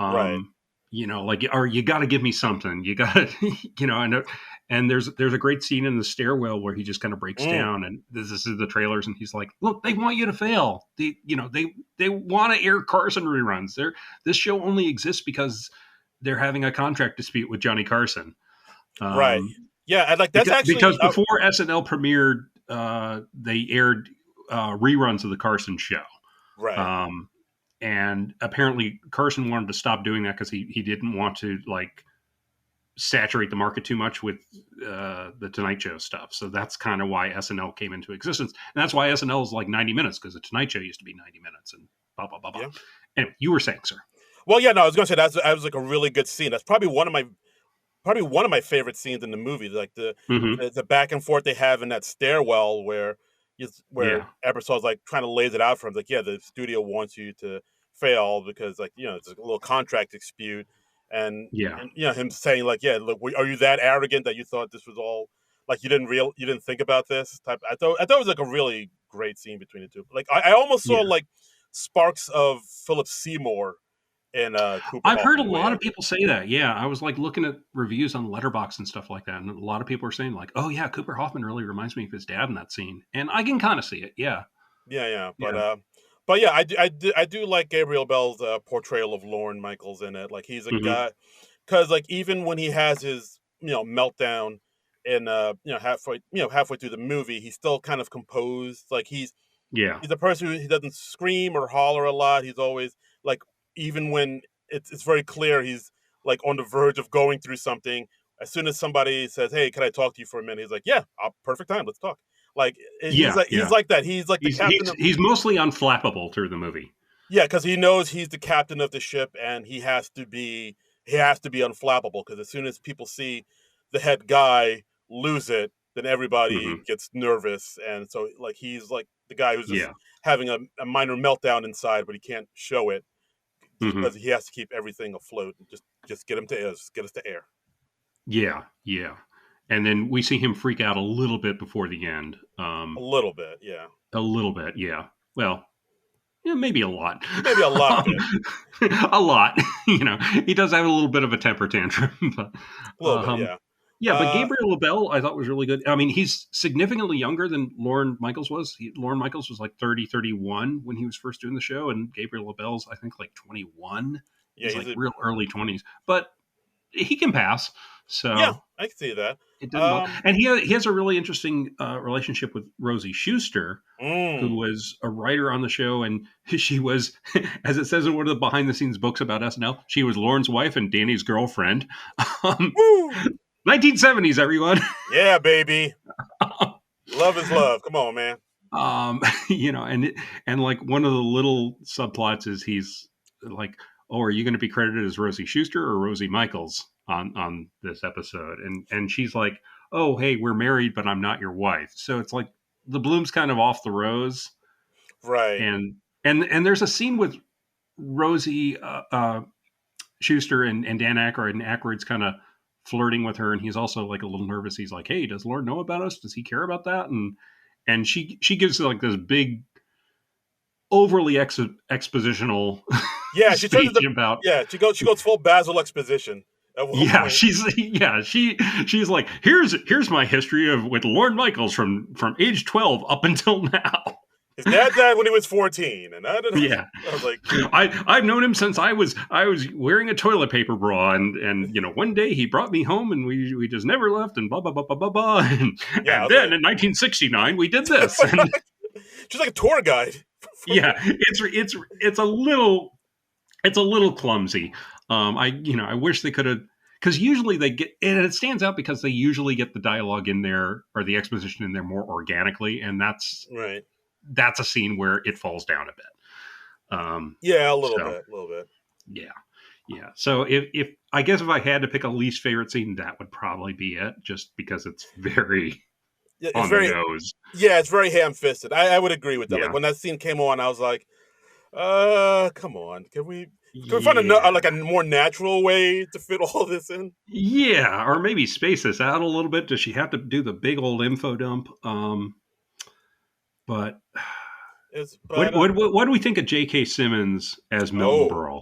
Right. um like, or you got to give me something, you got to and there's a great scene in the stairwell where he just kind of breaks Mm, down, and this is the trailers, and he's like, look, they want you to fail. They want to air Carson reruns. This show only exists because they're having a contract dispute with Johnny Carson. right. um Yeah, and like that's because actually before SNL premiered, they aired reruns of the Carson show. right. um and apparently Carson wanted to stop doing that because he didn't want to like saturate the market too much with the Tonight Show stuff. So that's kind of why SNL came into existence, and that's why SNL is like 90 minutes, because the Tonight Show used to be 90 minutes and blah blah blah blah. Yeah. Anyway, you were saying, sir? Well, yeah. No, I was gonna say that was like a really good scene. That's probably one of my favorite scenes in the movie, like Mm-hmm. the back and forth they have in that stairwell where Yeah, Ebersol's like trying to lays it out for him, like, yeah, the studio wants you to fail because like it's a little contract dispute, and yeah, him saying like, yeah, look, are you that arrogant that you thought this was all like you didn't think about this type? I thought it was like a really great scene between the two. Like I almost saw yeah. like sparks of Philip Seymour in Cooper I've heard a Hoffman the way he lot of acted. people say that. Yeah, I was like looking at reviews on Letterboxd and stuff like that, and a lot of people are saying like, "Oh yeah, Cooper Hoffman really reminds me of his dad in that scene," and I can kind of see it. Yeah, Yeah, yeah, yeah, but yeah, I do like Gabriel Bell's portrayal of Lorne Michaels in it. Like he's a hmm, guy, because like even when he has his meltdown in halfway through the movie, he's still kind of composed. Like yeah, he's a person who he doesn't scream or holler a lot. He's always like, even when it's very clear he's like on the verge of going through something. As soon as somebody says, "Hey, can I talk to you for a minute?" He's like, "Yeah, perfect time. Let's talk." Like yeah, he's yeah. like that. He's like the He's captain he's of he's mostly unflappable through the movie. yeah, because he knows he's the captain of the ship, and he has to be unflappable. Because as soon as people see the head guy lose it, then everybody Hmm. gets nervous, and so like he's like the guy who's just Yeah. having a minor meltdown inside, but he can't show it Hmm. because he has to keep everything afloat. And just get him to air, just get us to air Yeah. Yeah. And then we see him freak out a little bit before the end. a little bit. Yeah, A little bit. Yeah. Well, yeah, maybe a lot. maybe a lot bit, A lot. He does have a little bit of a temper tantrum, but a little bit. um, Yeah. Yeah, but Gabriel LaBelle I thought was really good. I mean, he's significantly younger than Lorne Michaels was. Lorne Michaels was like 30, 31 when he was first doing the show, and Gabriel LaBelle's I think like 21. Yeah, He's he's like a real early 20s, but he can pass. yeah, So I can see that. it didn't bother. Um, And he has a really interesting relationship with Rosie Schuster, who mm, was a writer on the show, and she was, as it says in one of the behind the scenes books about SNL, she was Lauren's wife and Danny's girlfriend. Um, woo, 1970s, everyone. yeah, baby, love is love. Come on, man. You know, and like one of the little subplots is he's like, "Oh, are you going to be credited as Rosie Schuster or Rosie Michaels on this episode?" And she's like, "Oh, hey, we're married, but I'm not your wife." So it's like the bloom's kind of off the rose, Right. and there's a scene with Rosie Schuster and Dan Aykroyd, and Aykroyd's kind of flirting with her, and he's also like a little nervous. He's like, "Hey, does Lord know about us? Does he care about that?" And she gives like this big, overly expositional Yeah, she turns speech into about she goes full Basil exposition at one yeah point. she's like, here's my history of with Lorne Michaels from age 12 up until now. His dad died when he was 14, and I don't know. Yeah, I was like, I've known him since I was wearing a toilet paper bra, and you know, one day he brought me home, and we just never left, and blah blah blah blah blah blah, yeah, I and was then like, in 1969 we did this, and she's like a tour guide. yeah, it's a little clumsy. I wish they could have, because usually they get, and it stands out because they usually get the dialogue in there or the exposition in there more organically, and that's Right. that's a scene where it falls down a bit. Yeah, a little So bit, a little bit. yeah, yeah. So if I guess if I had to pick a least favorite scene, that would probably be it, just because it's very Yeah, it's on the very nose. yeah, it's very ham fisted. I would agree with that. Like Yeah, when that scene came on, I was like, come on, can we find like yeah. a more natural way to fit all this in? Yeah, or maybe space this out a little bit. Does she have to do the big old info dump? But It's what but what what do we think of J.K. Simmons as Milton oh, Berle?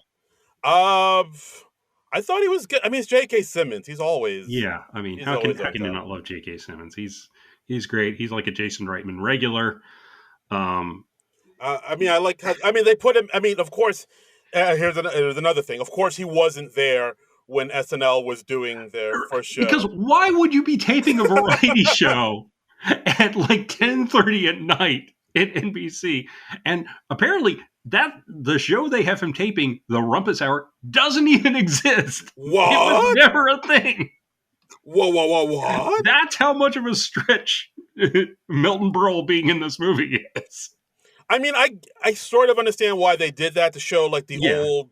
uh, I thought he was good. I mean, it's J.K. Simmons. Yeah, I mean, He's how can always how on can you top. not love J.K. Simmons? He's great. He's like a Jason Reitman regular. Um, I mean, I like. I mean, they put him. I mean, of course. Here's another thing. Of course, he wasn't there when SNL was doing their first because show. why would you be taping a variety show at like 10:30 at night at NBC? And apparently that the show they have him taping, the Rumpus Hour, doesn't even exist. It was What? never a thing. Whoa, whoa, whoa, what? That's how much of a stretch Milton Berle being in this movie is. I mean, I sort of understand why they did that to show like Yeah,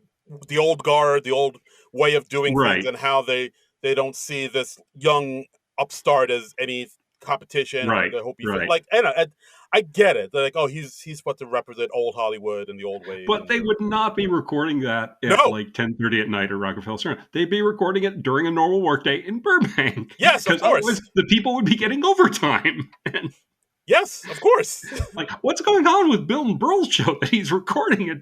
the old guard, the old way of doing things, right, and how they don't see this young upstart as any competition, or right, they hope he fit. right. Like, I get it. They're like, oh, he's supposed to represent old Hollywood and the old ways, But and they would not be recording that at no, like 10:30 at night at Rockefeller Center. They'd be recording it during a normal workday in Burbank yes, of because course, otherwise the people would be getting overtime. And yes, of course. like, what's going on with Bill and Burl's show that he's recording at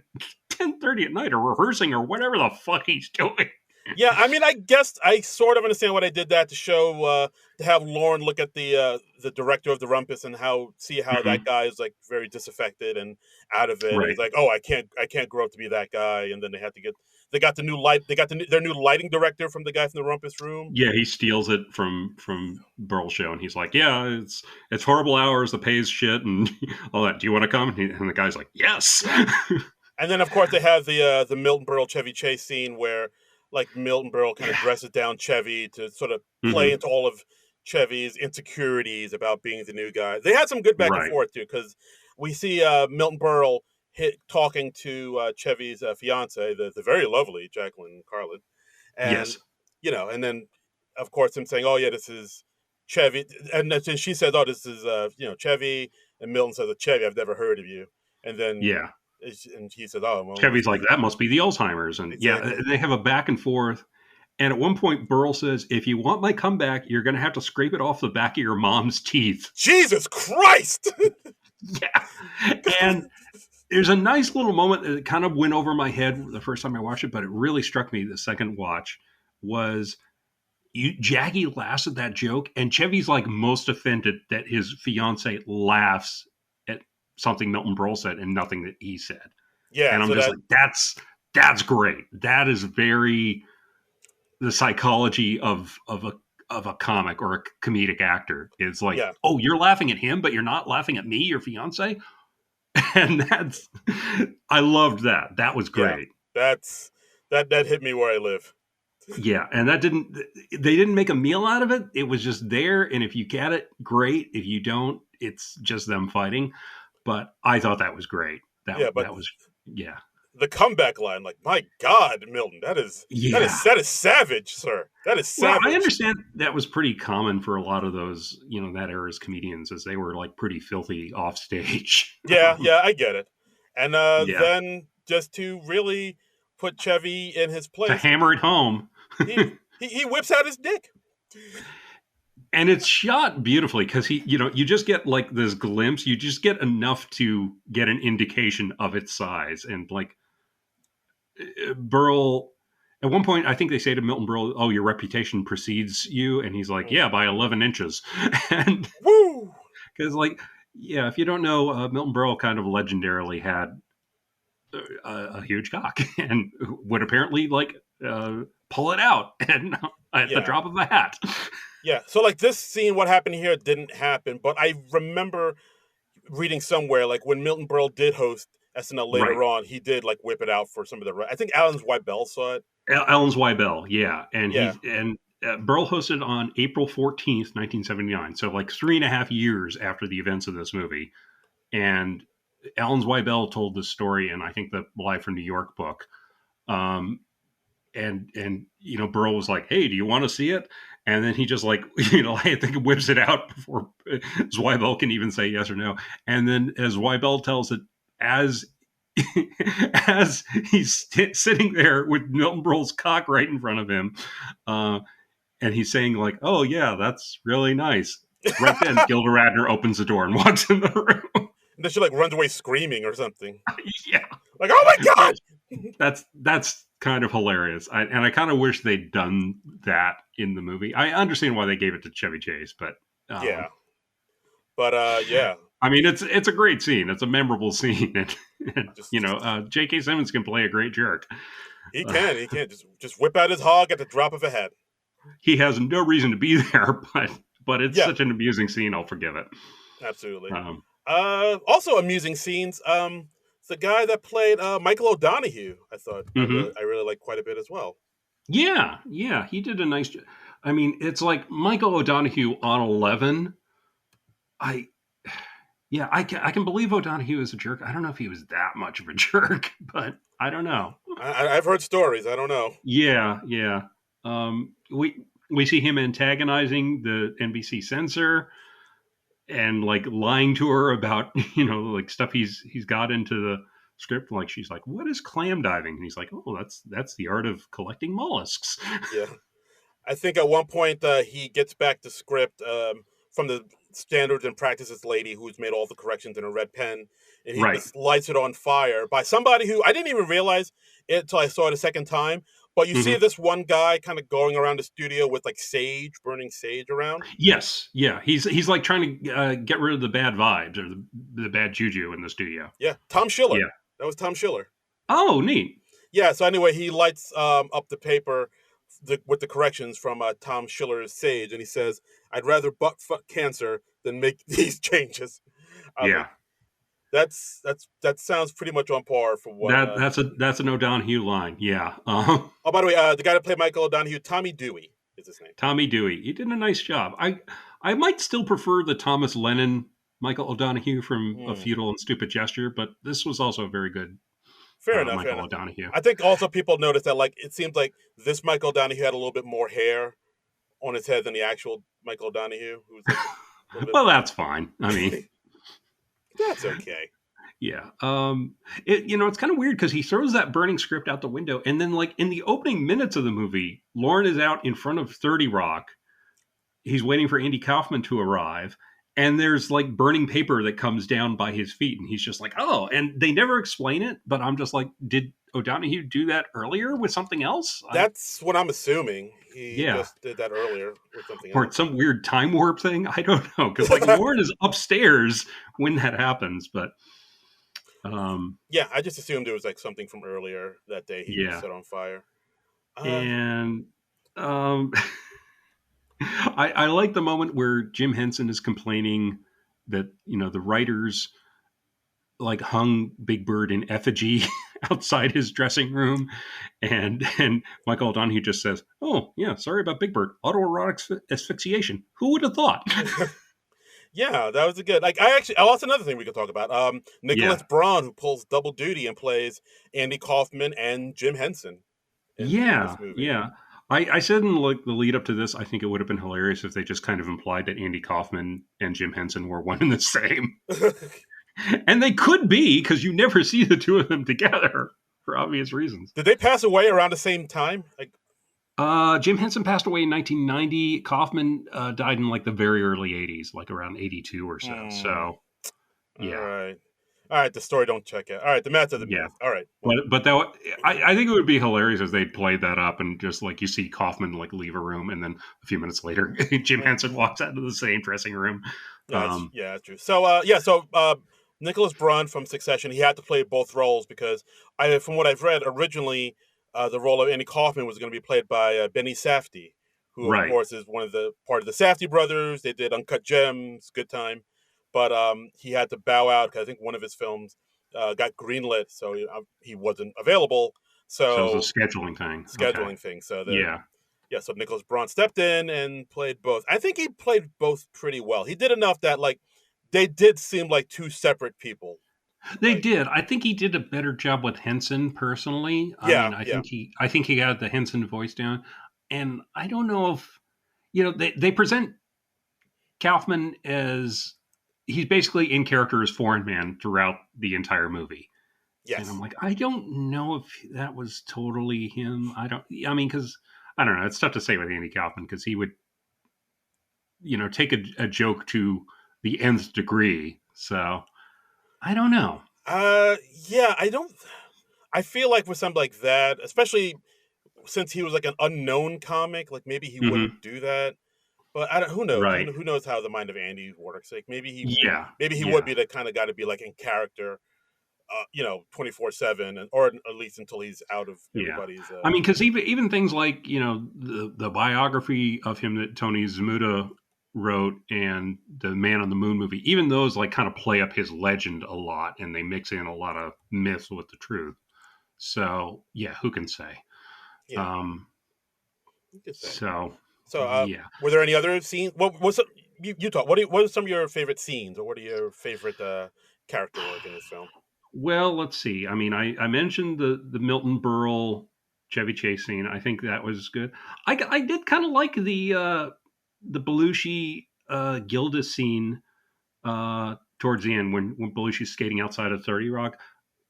10:30 at night or rehearsing or whatever the fuck he's doing? Yeah, I mean, I guess I sort of understand why they did that to show to have Lauren look at the director of the Rumpus and see how that Mhm. guy is like very disaffected and out of it, and Right. he's like, oh, I can't grow up to be that guy, and then they got the new light, they got their new lighting director from the guy from the Rumpus room. Yeah, he steals it from Burl's show, and he's like, "Yeah, it's horrible hours. The pay's shit, and all that. Do you want to come?" And the guy's like, "Yes." Yeah, and then of course they have the Milton Berle Chevy Chase scene where like Milton Berle kind of Yeah. dresses down Chevy to sort of play Hmm. into all of Chevy's insecurities about being the new guy. They had some good back and Right. forth too, because we see Milton Berle talking to Chevy's fiance, the very lovely Jacqueline Carlin, and Yes. and then of course him saying, "Oh yeah, this is Chevy," and then she says, "Oh, this is Chevy," and Milton says, "Chevy, I've never heard of you," and then Yeah. and he says, "Oh, well, Chevy's like, that must be the Alzheimer's. And yeah, exactly." they have a back and forth. And at one point, Burl says, if you want my comeback, you're going to have to scrape it off the back of your mom's teeth. Jesus Christ! Yeah. And there's a nice little moment that kind of went over my head the first time I watched it, but it really struck me the second watch was Jackie laughs at that joke, and Chevy's like most offended that his fiance laughs at something Milton Berle said and nothing that he said. Yeah, And I'm so just that like, that's great. That is very the psychology of a comic or a comedic actor. It's like, yeah, oh, you're laughing at him, but you're not laughing at me, your fiance. And that's I loved that. That was yeah. great. That's that hit me where I live. Yeah, and that didn't they didn't make a meal out of it. It was just there, and if you get it, great. If you don't, it's just them fighting. But I thought that was great. Yeah, but That was yeah. the comeback line, like, my God, Milton, Yeah. that is savage, sir. That is Well, I savage. understand that was pretty common for a lot of those, that era's comedians, as they were like pretty filthy off stage. Yeah, yeah, I get it. And Yeah, then just to really put Chevy in his to place, hammer it home. he whips out his dick. And it's shot beautifully because you just get like this glimpse, you just get enough to get an indication of its size. And like Burl, at one point, I think they say to Milton Berle, "Oh, your reputation precedes you," and he's like, Mm. "Yeah, by 11 inches." And Woo! because, like, yeah, if you don't know, Milton Berle kind of legendarily had a huge cock and would apparently like pull it out and at the Yeah, drop of a hat. yeah. So like this scene, what happened here didn't happen, but I remember reading somewhere like when Milton Berle did host SNL Right. later on, he did like whip it out for some of the. I think Alan Weibel saw it. Ellen's Weibel, yeah, and Yeah, Burl hosted on April 14th, 1979, so like 3.5 years after the events of this movie. And Alan Weibel told this story in, I think, the Live from New York book. Um, and Burl was like, "Hey, do you want to see it?" And then he just like I think whips it out before Zweibel can even say yes or no. And then as Zweibel tells it, as as he's sitting there with Milton Berle's cock right in front of him, uh, and he's saying like, "Oh yeah, that's really nice." Right then, Gilda Radner opens the door and walks in the room. and then she like runs away screaming or something. Yeah, Like, oh my God! that's kind of hilarious. And I kind of wish they'd done that in the movie. I understand why they gave it to Chevy Chase, but Yeah, but yeah, I mean, it's a great scene. It's a memorable scene, and just J.K. Simmons can play a great jerk. Uh, he can just whip out his hog at the drop of a hat. he has no reason to be there, but it's Yeah, such an amusing scene. I'll forgive it. absolutely. Um, Also amusing scenes. The guy that played Michael O'Donoghue, I thought mhm. I really liked quite a bit as well. Yeah, he did a nice job. I mean, it's like Michael O'Donoghue on 11. I Yeah, I can believe O'Donoghue is a jerk. I don't know if he was that much of a jerk, but I don't know. I've heard stories. I don't know. Yeah. We see him antagonizing the NBC censor and like lying to her about like stuff he's got into the script. Like she's like, "What is clam diving?" And he's like, "Oh, that's the art of collecting mollusks." Yeah, I think at one point he gets back the script from the standards and practices lady who's made all the corrections in a red pen, and he Right. just lights it on fire by somebody who I didn't even realize it until I saw it a second time. But you see Hmm. this one guy kind of going around the studio with like sage, burning sage around. Yes. Yeah. He's like trying to get rid of the bad vibes or the bad juju in the studio. Yeah, Tom Schiller. Yeah. That was Tom Schiller. Oh, neat. Yeah. So anyway, he lights up the paper with the corrections from Tom Schiller's Sage, and he says, "I'd rather butt fuck cancer than make these changes." I was like, Yeah. that sounds pretty much on par for what. That's an O'Donoghue line. Yeah. Oh, by the way, the guy that played Michael O'Donoghue, Tommy Dewey, is his name. Tommy Dewey. He did a nice job. I might still prefer the Thomas Lennon Michael O'Donoghue from A Hmm. Futile and Stupid Gesture, but this was also a very good Fair enough. Fair Michael enough. O'Donoghue. I think also people noticed that like it seems like this Michael O'Donoghue had a little bit more hair on his head than the actual Michael O'Donoghue, who's like a little Well, that's fine. I mean, bit. That's okay. yeah. It's kind of weird because he throws that burning script out the window, and then like in the opening minutes of the movie, Lauren is out in front of 30 Rock. He's waiting for Andy Kaufman to arrive, and there's like burning paper that comes down by his feet, and he's just like, "Oh!" And they never explain it, but I'm just like, O'Donoghue do that earlier with something else? That's what I'm assuming. He Yeah, just did that earlier with something or it's else. some weird time warp thing. I don't know, because like Lauren is upstairs when that happens, but um, Yeah, I just assumed it was like something from earlier that day he yeah, set on fire. Uh, and um, I like the moment where Jim Henson is complaining that the writers like hung Big Bird in effigy outside his dressing room, and Michael O'Donoghue just says, "Oh yeah, sorry about Big Bird, autoerotic asphyxiation. Who would have thought?" yeah, that was a good. Like, I actually. Oh, that's another thing we could talk about. Nicholas Yeah, Braun, who pulls double duty and plays Andy Kaufman and Jim Henson in this yeah, movie. yeah. I said in like the lead up to this, I think it would have been hilarious if they just kind of implied that Andy Kaufman and Jim Henson were one and the same, and they could be because you never see the two of them together for obvious reasons. Did they pass away around the same time? Like, Jim Henson passed away in 1990. Kaufman died in like the very early 80s, like around 82 or so. hmm. So, All yeah, right, all right. The story don't check out. All right, the math doesn't yeah. math. All right. Well, But I think it would be hilarious if they played that up and just like you see Kaufman like leave a room and then a few minutes later Jim mm, Henson walks out of the same dressing room. Um, yeah, that's true. So, Nicholas Braun from Succession, he had to play both roles because from what I've read, originally the role of Andy Kaufman was going to be played by Benny Safdie, who of right. course is one of the part of the Safdie brothers. They did Uncut Gems, Good Time, but he had to bow out because I think one of his films got greenlit, so he wasn't available. So it was So a scheduling thing. Okay. scheduling thing. So then, Yeah. yeah, so Nicholas Braun stepped in and played both. I think he played both pretty well. He did enough that like they did seem like two separate people. They Like, did. I think he did a better job with Henson personally. I yeah, mean, I yeah, think he got the Henson voice down. And I don't know if they present Kaufman as he's basically in character as foreign man throughout the entire movie. And I'm yes, like, I don't know if that was totally him. I mean, because I don't know. It's tough to say with Andy Kaufman because he would, take a joke to the nth degree. So I don't know. yeah. I don't. I feel like with something like that, especially since he was like an unknown comic, like maybe he Hmm. wouldn't do that. But I don't. Who knows? Right. Who knows how the mind of Andy works? Like Yeah. maybe he would Yeah. be the kind of guy to be like in character 24/7, and or at least until he's out of Yeah. everybody's. I mean, because even things like the biography of him that Tony Zamuda wrote and the Man on the Moon movie, even those like kind of play up his legend a lot, and they mix in a lot of myths with the truth. So yeah, who can say? Yeah, Um, you could say. so So, yeah. were there any other scenes? What was you talk? What are some of your favorite scenes, or what are your favorite character work in this film? Well, let's see. I mean, I mentioned the Milton Berle Chevy Chase scene. I think that was good. I did kind of like the Belushi Gilda scene towards the end when Belushi's skating outside of 30 Rock.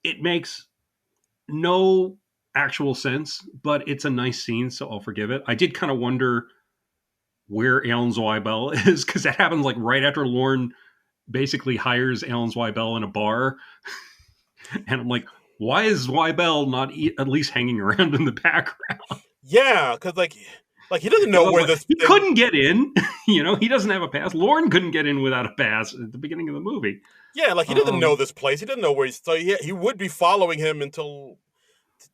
It makes no actual sense, but it's a nice scene, so I'll forgive it. I did kind of wonder where Alan Zweibel is because that happens like right after Lorne basically hires Alan Zweibel in a bar, and I'm like, why is Zweibel not at least hanging around in the background? Yeah, because like he doesn't know where this He thing. couldn't get in. He doesn't have a pass. Lorne couldn't get in without a pass at the beginning of the movie. Yeah, like he doesn't know Um, this place. He doesn't know where he's. So he would be following him until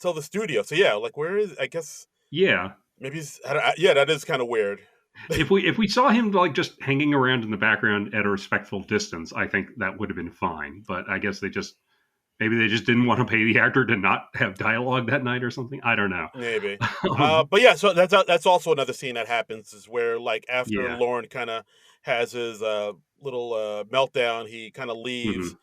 the studio. So yeah, like where is? I guess yeah, maybe he's. Yeah, that is kind of weird. if we saw him like just hanging around in the background at a respectful distance, I think that would have been fine. But I guess maybe they just didn't want to pay the actor to not have dialogue that night or something. I don't know. Maybe. Um, But yeah, so that's also another scene that happens is where like after yeah. Lauren kind of has his little meltdown, he kind of leaves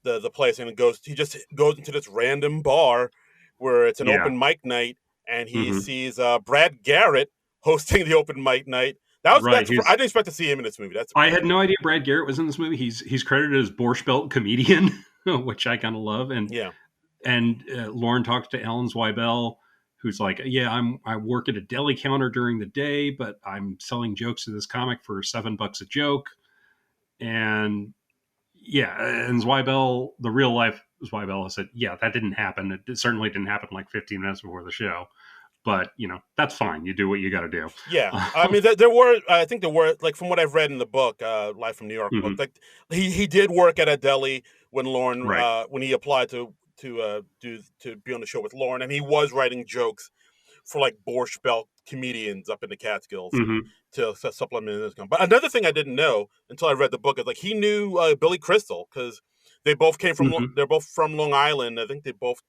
Hmm. the place and he just goes into this random bar where it's an Yeah. open mic night and he Hmm. sees Brad Garrett hosting the open mic night. Right. I didn't expect to see him in this movie. That's I surprising. had no idea Brad Garrett was in this movie. He's credited as Borscht Belt comedian, which I kind of love. And Yeah. Lauren talks to Ellen Zweibel, who's like, "Yeah, I work at a deli counter during the day, but I'm selling jokes to this comic for $7 a joke." And yeah, and Zweibel, the real life is why Bella said, yeah, that didn't happen. It certainly didn't happen like 15 minutes before the show. But, that's fine. You do what you got to do. Yeah, I mean, there were. I think there were, like, from what I've read in the book, "Live from New York" book. Mhm. Like, he did work at a deli when Lauren, Right. when he applied to be on the show with Lauren, and he was writing jokes for like Borscht Belt comedians up in the Catskills Hmm. to supplement his income. But another thing I didn't know until I read the book is, like, he knew Billy Crystal, because they both came from Hmm. they're both from Long Island. I think they both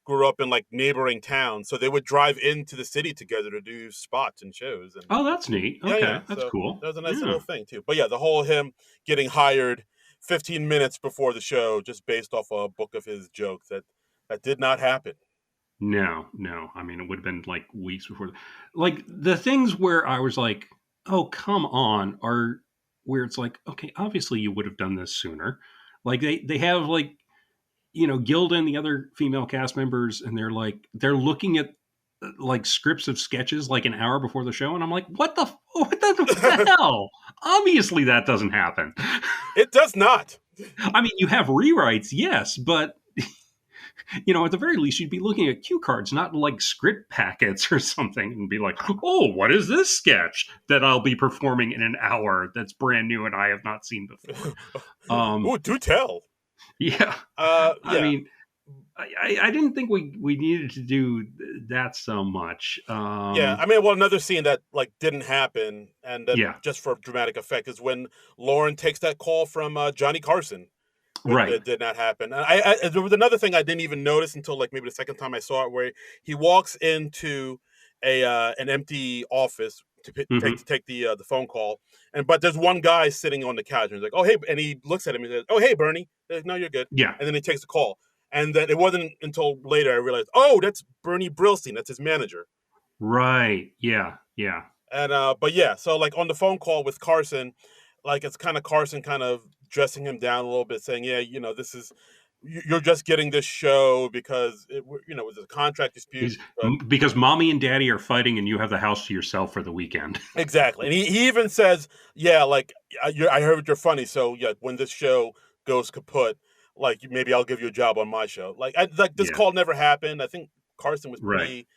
grew up in like neighboring towns, so they would drive into the city together to do spots and shows. And Oh, that's neat. yeah, Okay. yeah, That's so cool. that was a nice little Yeah. thing too. But yeah, the whole him getting hired 15 minutes before the show just based off a book of his jokes, that did not happen. No, no. I mean, it would have been like weeks before. Like the things where I was like, "Oh, come on," are where it's like, okay, obviously you would have done this sooner. Like they have like Gilda and the other female cast members, and they're looking at like scripts of sketches like an hour before the show, and I'm like, what the hell? Obviously that doesn't happen. It does not. I mean, you have rewrites, yes, but at the very least, you'd be looking at cue cards, not like script packets or something, and be like, oh, what is this sketch that I'll be performing in an hour that's brand new and I have not seen before? Ooh, do tell. Yeah. I Yeah. mean, I didn't think we needed to do that so much. Yeah, I mean, well, another scene that like didn't happen, and that Yeah, just for dramatic effect, is when Lauren takes that call from Johnny Carson, which right. did not happen. And there was another thing I didn't even notice until like maybe the second time I saw it, where he walks into a an empty office Hmm. take the phone call, and but there's one guy sitting on the couch, and he's like, "Oh hey," and he looks at him and says, "Oh hey, Bernie." He's like, "No, you're good." Yeah, And then he takes the call, and then it wasn't until later I realized, oh, that's Bernie Brillstein, that's his manager. right. Yeah, yeah. And but yeah, so like on the phone call with Carson, like it's kind of Carson kind of dressing him down a little bit, saying, "Yeah, this is you're just getting this show because it was a contract dispute." He's But because mommy and daddy are fighting, and you have the house to yourself for the weekend. exactly, and he even says, "Yeah, like I heard you're funny, so yeah, when this show goes kaput, like maybe I'll give you a job on my show." Like this Yeah, call never happened. I think Carson was right. pretty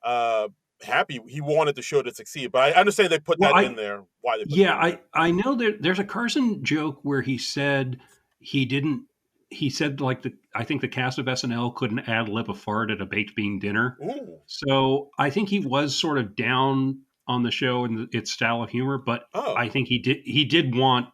uh happy. He wanted the show to succeed, but I understand they put Well, that in there. Why they put that yeah, in there? I know there's a Carson joke where he said he didn't. He said like I think the cast of SNL couldn't ad lib a fart at a baked bean dinner, Ooh. so I think he was sort of down on the show and its style of humor. But Oh. I think he did want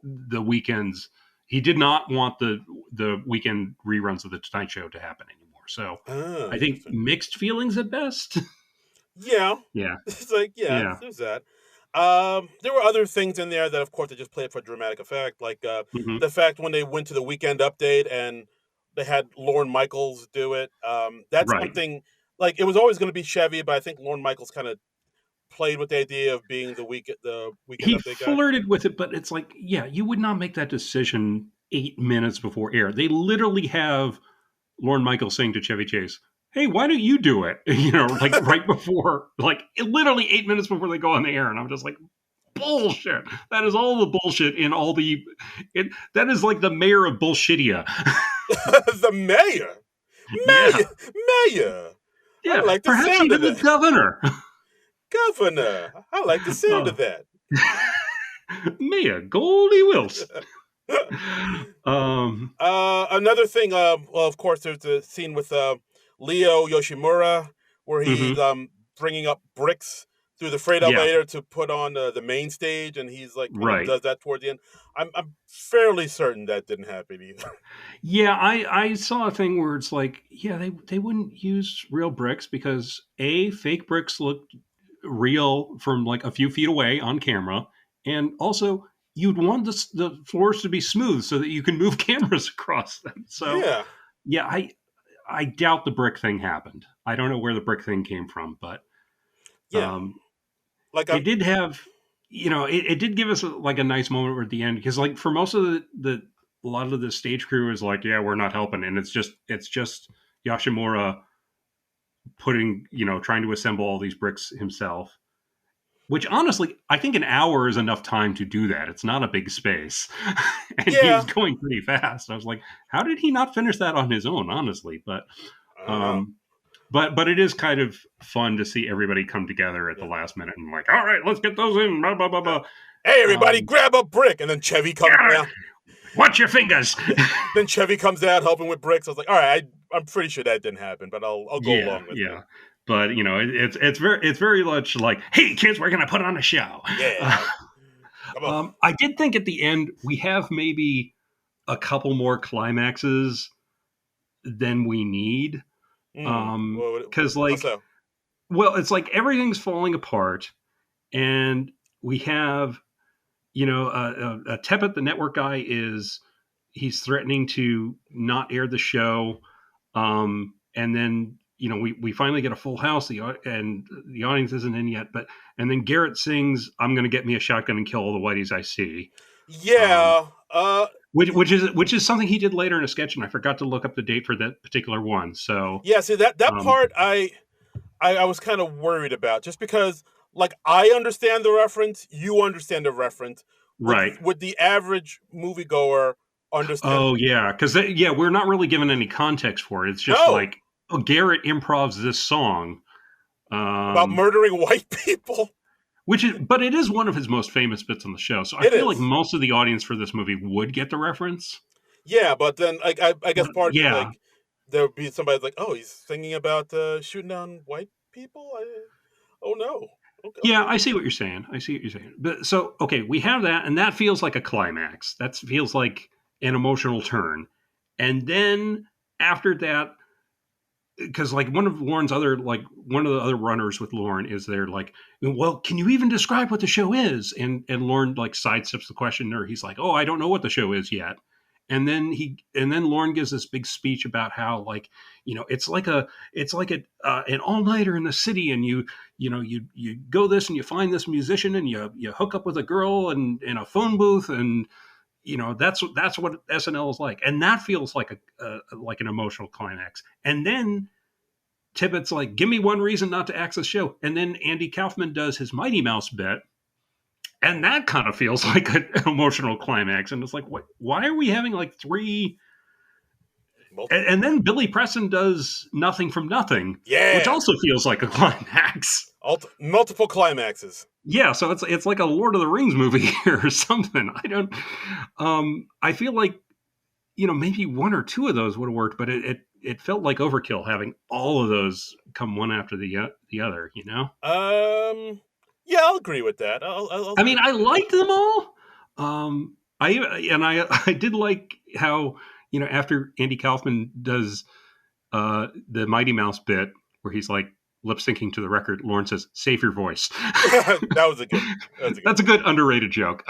the weekends. He did not want the weekend reruns of the Tonight Show to happen anymore. So Oh, I think interesting. mixed feelings at best. Yeah. Yeah, It's like, yeah, yeah. there's that. There were other things in there that, of course, they just played for dramatic effect, like Hmm. the fact when they went to the weekend update and they had Lorne Michaels do it. That's Right. something, like, it was always going to be Chevy, but I think Lorne Michaels kind of played with the idea of being the weekend He update guy. flirted with it, but it's like, yeah, you would not make that decision 8 minutes before air. They literally have Lorne Michaels saying to Chevy Chase, "Hey, why don't you do it?" Like right before, like literally 8 minutes before they go on the air, and I'm just like, bullshit. That is all the bullshit in all the. That is like the mayor of bullshitia. The mayor, Yeah, mayor. I yeah, like the perhaps sound of even the that. governor. Governor. I like the sound of Oh, that. Mayor Goldie Wilson. Um, Another thing, well, of course, there's a scene with Leo Yoshimura where he's mhm, bringing up bricks through the freight yeah, elevator to put on the main stage, and he's like kind of right. does that toward the end. I'm fairly certain that didn't happen either. Yeah, I saw a thing where it's like, yeah, they wouldn't use real bricks because fake bricks look real from like a few feet away on camera, and also you'd want the floors to be smooth so that you can move cameras across them. So Yeah, yeah, I doubt the brick thing happened. I don't know where the brick thing came from, but yeah. um, Like it did have, it did give us like a nice moment at the end because like for most of the a lot of the stage crew is like, yeah, we're not helping, and it's just Yashimura putting, trying to assemble all these bricks himself. Which honestly, I think an hour is enough time to do that. It's not a big space. And he was Yeah, going pretty fast. I was like, how did he not finish that on his own, honestly? I don't know. Um but it is kind of fun to see everybody come together at the Yeah. last minute and like, all right, let's get those in. Blah blah blah Yeah. blah. Hey, everybody, Um, grab a brick, and then Chevy comes yeah, down. watch your fingers. Yeah. Then Chevy comes out helping with bricks. I was like, all right, I'm pretty sure that didn't happen, but I'll go Yeah, along with it. yeah. But it's very much like, hey kids, we're gonna put on a show. Uh, Yeah, come on. I did think at the end we have maybe a couple more climaxes than we need. Because How like, so? well, it's like everything's falling apart, and we have Teppet, the network guy, he's threatening to not air the show, and then we finally get a full house, and the audience isn't in yet, but and then Garrett sings, "I'm going to get me a shotgun and kill all the whiteys I see," um, Yeah. which is something he did later in a sketch, and I forgot to look up the date for that particular one. So, Yeah. See that um, part, I was kind of worried about, just because like I understand the reference, you understand the reference. right. Would the average moviegoer understand? Oh yeah, because yeah, we're not really given any context for it. It's just No, like, oh, Garrett improvs this song, about um, murdering white people. but it is one of his most famous bits on the show. So I It feel like is. most of the audience for this movie would get the reference. Yeah, but then like I guess But part of me, yeah, like there would be somebody like, oh, he's singing about shooting down white people. Oh no. Okay, yeah, okay. I see what you're saying. I see what you're saying. But so okay, we have that, and that feels like a climax. That feels like an emotional turn, and then after that, because like one of the other runners with Lauren is there like, well, can you even describe what the show is? And Lauren like sidesteps the question, or he's like, oh, I don't know what the show is yet. And then Lauren gives this big speech about how, like, it's like an all nighter in the city, and you go this and you find this musician and you hook up with a girl and in a phone booth, and that's what SNL is like, and that feels like like an emotional climax. And then Tippett's like, "Give me one reason not to axe the show," and then Andy Kaufman does his Mighty Mouse bit, and that kind of feels like an emotional climax. And it's like, what? Why are we having like three? Multiple. And then Billy Preston does Nothing from Nothing, which Yeah, also feels like a climax. multiple climaxes. Yeah, so it's like a Lord of the Rings movie here or something. I don't. I feel like maybe one or two of those would have worked, but it felt like overkill having all of those come one after the other. Yeah, I'll agree with that. I mean, I liked them all. I did like how after Andy Kaufman does the Mighty Mouse bit where he's like lip syncing to the record, Lauren says, "Save your voice." That was a good. That was a good That's a bit. good underrated joke.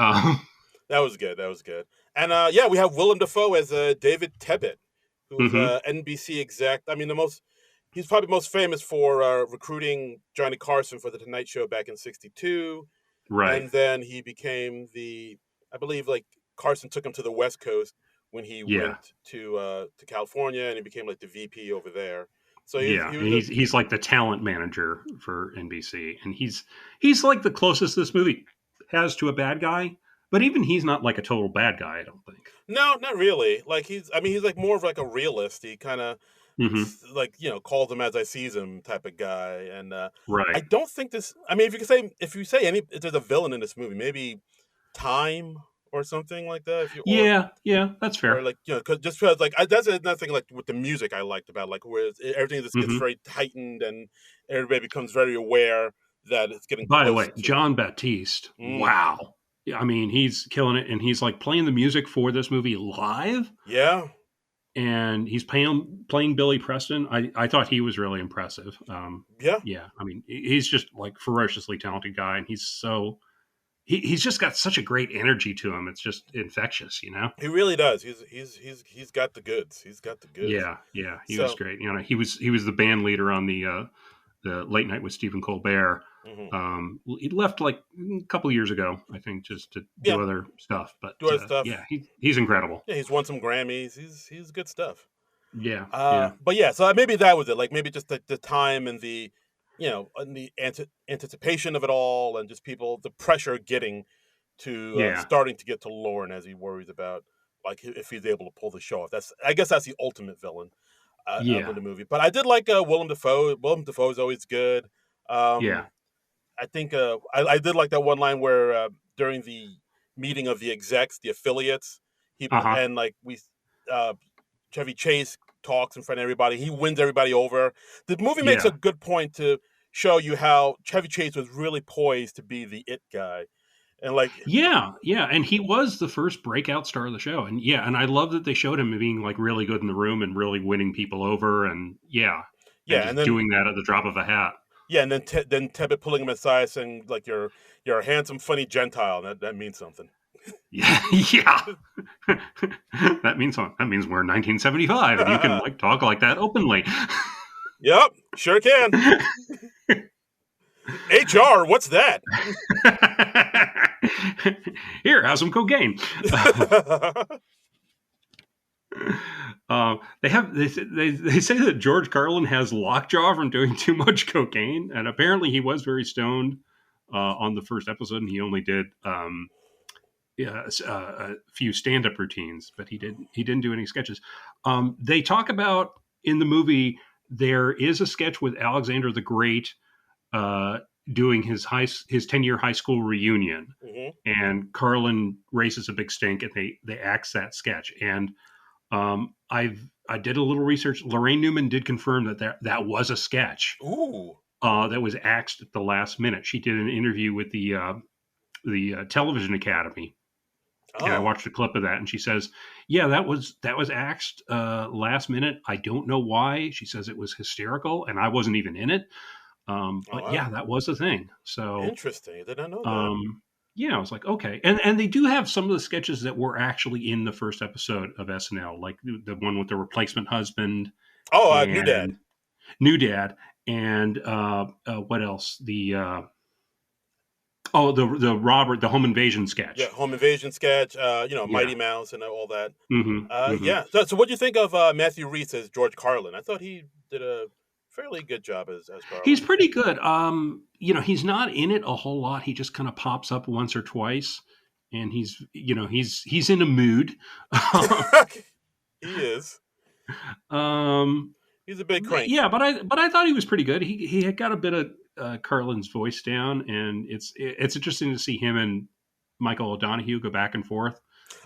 That was good. That was good. And yeah, we have Willem Dafoe as David Tebbutt, who's Mhm. NBC exec. I mean, he's probably most famous for recruiting Johnny Carson for the Tonight Show back in '62, Right. and then he became I believe, like, Carson took him to the West Coast when he Yeah. went to California, and he became like the VP over there. So Yeah, he and was a he's like the talent manager for NBC, and he's like the closest this movie has to a bad guy. But even he's not like a total bad guy, I don't think. no, not really. Like he's like more of like a realist. He kind of Hmm. like calls him as I sees him type of guy. And I Right. don't think this. I mean, if you say if there's a villain in this movie, maybe Time or something like that. If you Yeah, yeah, that's or fair. like just because like that's another thing, like with the music I liked about, like where everything just gets Hmm. very heightened and everybody becomes very aware that it's getting By the close way, to. John Baptiste, Mm, wow. Yeah, I mean, he's killing it, and he's like playing the music for this movie live, yeah, and he's playing Billy Preston. I thought he was really impressive. yeah, Yeah, I mean, he's just like ferociously talented guy, and he's just got such a great energy to him. It's just infectious. he really does. He's got the goods. He's got the goods. Yeah, yeah, he was So. great. He was the band leader on the Late Night with Stephen Colbert. Mhm. He left like a couple years ago, I think, just to Yeah, do other stuff. But do other stuff. yeah, he's incredible. Yeah, he's won some Grammys. He's good stuff. Yeah, yeah. But yeah, so maybe that was it. Like maybe just the time and the and the anticipation of it all, and just people, the pressure getting to Yeah. starting to get to Lauren as he worries about like if he's able to pull the show off. I guess that's the ultimate villain of Yeah. the movie. But I did like Willem Dafoe. Willem Dafoe is always good. Yeah. I think I did like that one line where during the meeting of the execs, the affiliates, Uh-huh. and like uh, Chevy Chase talks in front of everybody. He wins everybody over. The movie makes a Yeah. good point to show you how Chevy Chase was really poised to be the it guy, and like Yeah, yeah, and he was the first breakout star of the show, and yeah, and I love that they showed him being like really good in the room and really winning people over, and yeah, and yeah, and just then doing that at the drop of a hat. yeah, and then then Tebbit pulling him aside saying like you're a handsome, funny Gentile. And that means something. Yeah, yeah. That means what? That means we're in 1975, and you can like talk like that openly. Yep, sure can. HR, what's that? Here, have some cocaine. They say that George Carlin has lockjaw from doing too much cocaine, and apparently he was very stoned on the first episode, and he only did yeah, a few stand up routines, but he didn't do any sketches. They talk about in the movie there is a sketch with Alexander the Great uh, doing his 10-year high school reunion, Hmm. and Carlin raises a big stink, and they axe that sketch. And I did a little research. Lorraine Newman did confirm that was a sketch Ooh. that was axed at the last minute. She did an interview with the Television Academy, and I Oh. watched a clip of that, and she says, "Yeah, that was axed last minute. I don't know why." She says it was hysterical, and I wasn't even in it. Oh But wow. yeah, that was the thing. So Interesting. I did not know that. um, yeah, I was like, okay, and they do have some of the sketches that were actually in the first episode of SNL, like the one with the replacement husband Oh, New Dad. and new dad, and what else? The Robert the home invasion Yeah, sketch. home invasion sketch. Yeah. Mighty Mouse and all that. Hmm. Hmm. Yeah. So what do you think of Matthew Rhys as George Carlin? I thought he did a fairly good job as He's Carlin. pretty good. He's not in it a whole lot. He just kind of pops up once or twice, and he's in a mood. He is. um, He's a big crank. yeah, but I thought he was pretty good. He had got a bit of Carlin's voice down, and it's interesting to see him and Michael O'Donoghue go back and forth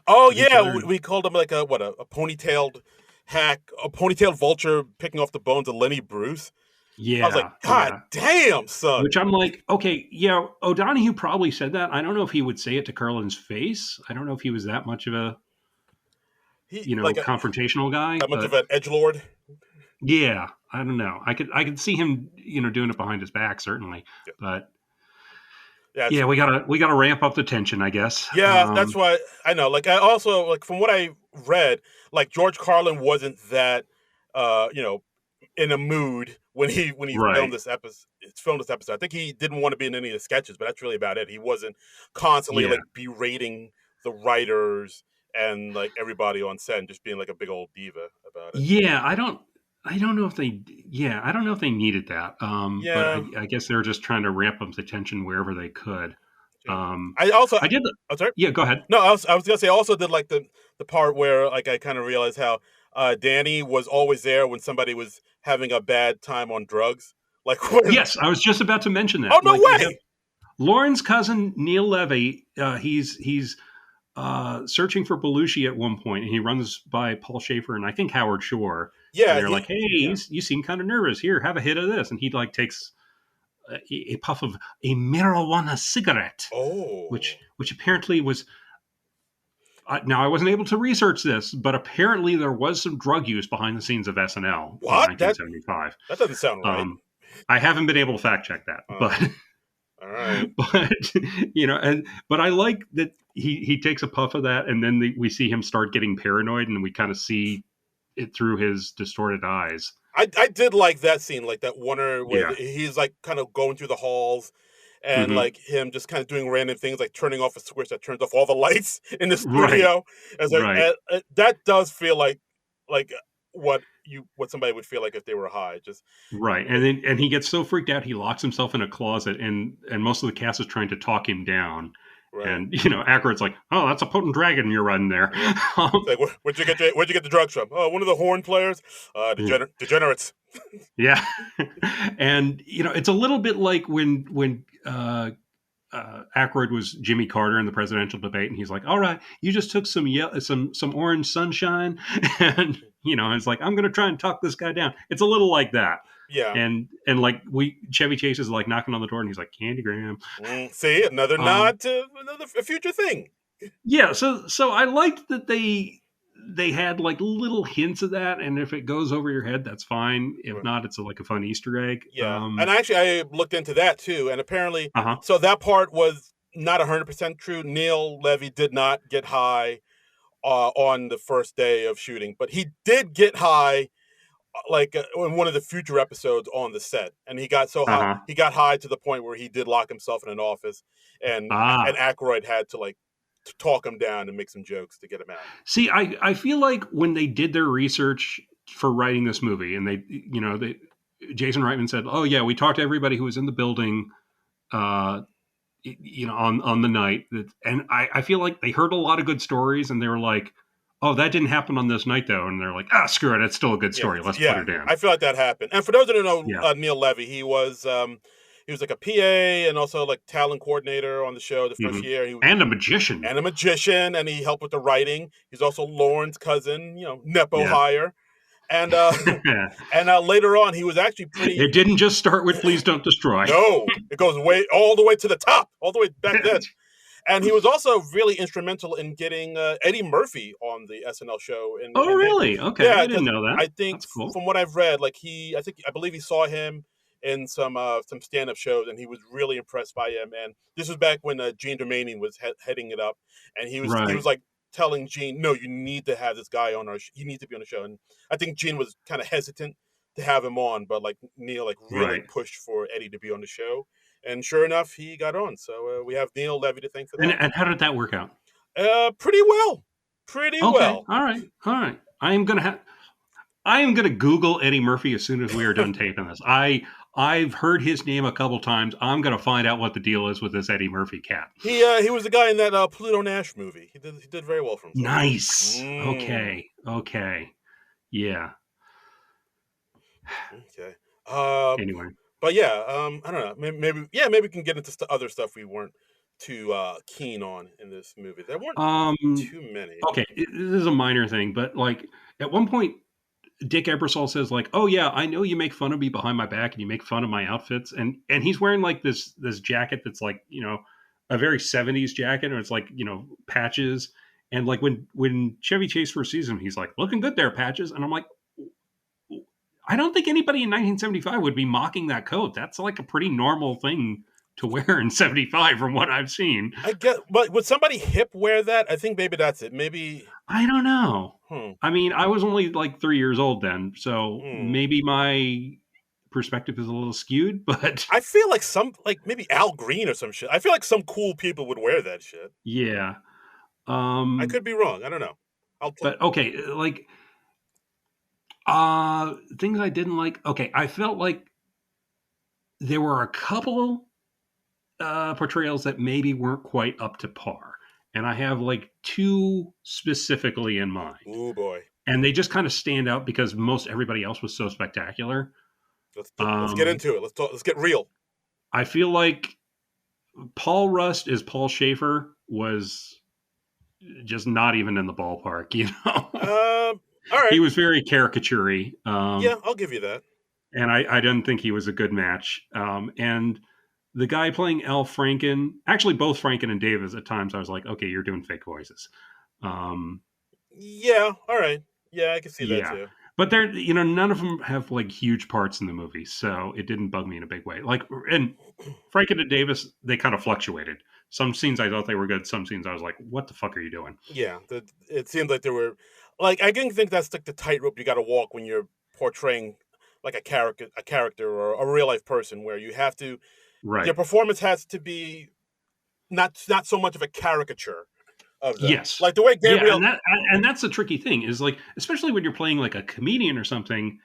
Oh with each yeah, other. we called him like a ponytailed hack, a ponytailed vulture picking off the bones of Lenny Bruce. I was like, Yeah, God yeah. damn, son. Which I'm like, okay, yeah, O'Donoghue probably said that. I don't know if he would say it to Carlin's face. I don't know if he was that much of a He like confrontational guy, that much of but an edge lord. yeah, I don't know. I could see him, doing it behind his back certainly, Yeah, but yeah, yeah, we gotta ramp up the tension, I guess. yeah. That's why I know. Like I also like from what I read, like George Carlin wasn't that, uh, you know, in a mood when he Right. filmed this episode. I think he didn't want to be in any of the sketches, but that's really about it. He wasn't constantly Yeah. like berating the writers and like everybody on set and just being like a big old diva about it. Yeah, I don't know if they yeah, I don't know if they needed that. But Yeah. I guess they're just trying to ramp up the tension wherever they could. Yeah. Um I also I did I'm sorry. yeah, go ahead. No, I was gonna say I also did like the part where like I kind of realized how Danny was always there when somebody was having a bad time on drugs. Like when Yes, I was just about to mention oh that. no Like way. Lauren's cousin Neil Levy, he's searching for Belushi at one point, and he runs by Paul Schaefer and I think Howard Shore, and Yeah, they're like, "Hey, yeah. you seem kind of nervous. Here, have a hit of this." And he like takes a puff of a marijuana cigarette, which Oh. which apparently was. Now I wasn't able to research this, but apparently there was some drug use behind the scenes of SNL in What? That 1975. that doesn't sound right. Um, I haven't been able to fact check that, Uh, but all right. but but I like that he takes a puff of that, and then we see him start getting paranoid, and we kind of see it through his distorted eyes. I did like that scene, like that one where Yeah. he's like kind of going through the halls and Hmm. like him just kind of doing random things like turning off a switch that turns off all the lights in the Right. studio. As like Right. that does feel like what somebody would feel like if they were high. Just Right, and then and he gets so freaked out he locks himself in a closet, and most of the cast is trying to talk him down. right. And Aykroyd's like, "Oh, that's a potent dragon you're running there." Yeah. It's um, like where'd you get the drugs from? Oh, one of the horn players. Degenerates. yeah, and it's a little bit like when Aykroyd was Jimmy Carter in the presidential debate, and he's like, "All right, you just took some orange sunshine," and it's like, "I'm going to try and talk this guy down." It's a little like that, Yeah. and like Chevy Chase is like knocking on the door, and he's like, "Candy Graham." See, another Um, nod to a future thing. yeah, so I liked that they had like little hints of that, and if it goes over your head, that's fine. If Right. not, it's like a fun Easter egg. Yeah, and actually, I looked into that too, and apparently, Uh huh. so that part was not 100% true. Neil Levy did not get high on the first day of shooting, but he did get high like in one of the future episodes on the set, and he got so Uh high, huh. he got high to the point where he did lock himself in an office, and Ah. Aykroyd had to like to talk him down and make some jokes to get him out. See, I feel like when they did their research for writing this movie, and they Jason Reitman said, "Oh yeah, we talked to everybody who was in the building, uh, on the night," and I feel like they heard a lot of good stories, and they were like, "Oh, that didn't happen on this night though," and they're like, "Ah, screw it, it's still a good Yeah, story. Let's put yeah, it in." I feel like that happened. And for those that don't know, Yeah. Neil Levy, he was like a PA and also like talent coordinator on the show the Hmm. first year. He And a magician. and a magician, and he helped with the writing. He's also Lauren's cousin, nepo Yeah. hire. And and later on, he was actually pretty. It didn't just start with "Please Don't Destroy." No, it goes way all the way to the top, all the way back then. And he was also really instrumental in getting Eddie Murphy on the SNL show. Oh, really? Okay, Yeah, I didn't because know that. I think That's cool. from what I've read, like I believe he saw him in some stand up shows, and he was really impressed by him. And this was back when Gene Domanian was heading it up, and he was Right. like telling Gene, "No, you need to have this guy on he needs to be on the show." And I think Gene was kind of hesitant to have him on, but like Neil like really Right. pushed for Eddie to be on the show, and sure enough, he got on. So we have Neil Levy to thank for And that. and how did that work out? Pretty well, pretty Okay. well. All right. All right. I am gonna Google Eddie Murphy as soon as we are done taping this. I've heard his name a couple times. I'm gonna find out what the deal is with this Eddie Murphy cat. He was the guy in that Pluto Nash movie. He did very well for himself. Nice. Mm, Okay. Okay. Yeah. okay. Anyway. But yeah, I don't know. Maybe we can get into other stuff we weren't too keen on in this movie. There weren't Um. too many. Okay. This is a minor thing, but like at one point, Dick Ebersol says like, "Oh yeah, I know you make fun of me behind my back and you make fun of my outfits," and he's wearing like this jacket that's like a very '70s jacket, and it's like patches, and like when Chevy Chase first sees him, he's like, "Looking good there, Patches," and I'm like, I don't think anybody in 1975 would be mocking that coat. That's like a pretty normal thing to wear in '75, from what I've seen. I get, but would somebody hip wear that? I think maybe that's it. Maybe. I don't know. Hmm. I mean, I was only like 3 years old then, so Hmm. maybe my perspective is a little skewed, but I feel like like maybe Al Green or some shit. I feel like some cool people would wear that shit. yeah. I could be wrong. I don't know. I'll. But okay, like things I didn't like. Okay, I felt like there were a couple portrayals that maybe weren't quite up to par. And I have like two specifically in mind. Oh boy. And they just kind of stand out because most everybody else was so spectacular. Let's get Um, into it. Let's talk. Let's get real. I feel like Paul Rust as Paul Schaefer was just not even in the ballpark, All right. He was very caricature-y. Yeah, I'll give you that. And I didn't think he was a good match. And the guy playing Al Franken, actually both Franken and Davis, at times I was like, okay, you're doing fake voices. Um, Yeah. All right. Yeah, I can see that yeah, too. but they're none of them have like huge parts in the movie, so it didn't bug me in a big way. Like, and Franken and Davis, they kind of fluctuated. Some scenes I thought they were good. Some scenes I was like, what the fuck are you doing? Yeah. It seemed like there were, like, I didn't think that's like the tightrope you got to walk when you're portraying like a character or a real life person, where you have to, your Right. performance has to be not so much of a caricature, of them. Yes. Like the way Yeah, Gabriel. and that's a tricky thing is like, especially when you're playing like a comedian or something,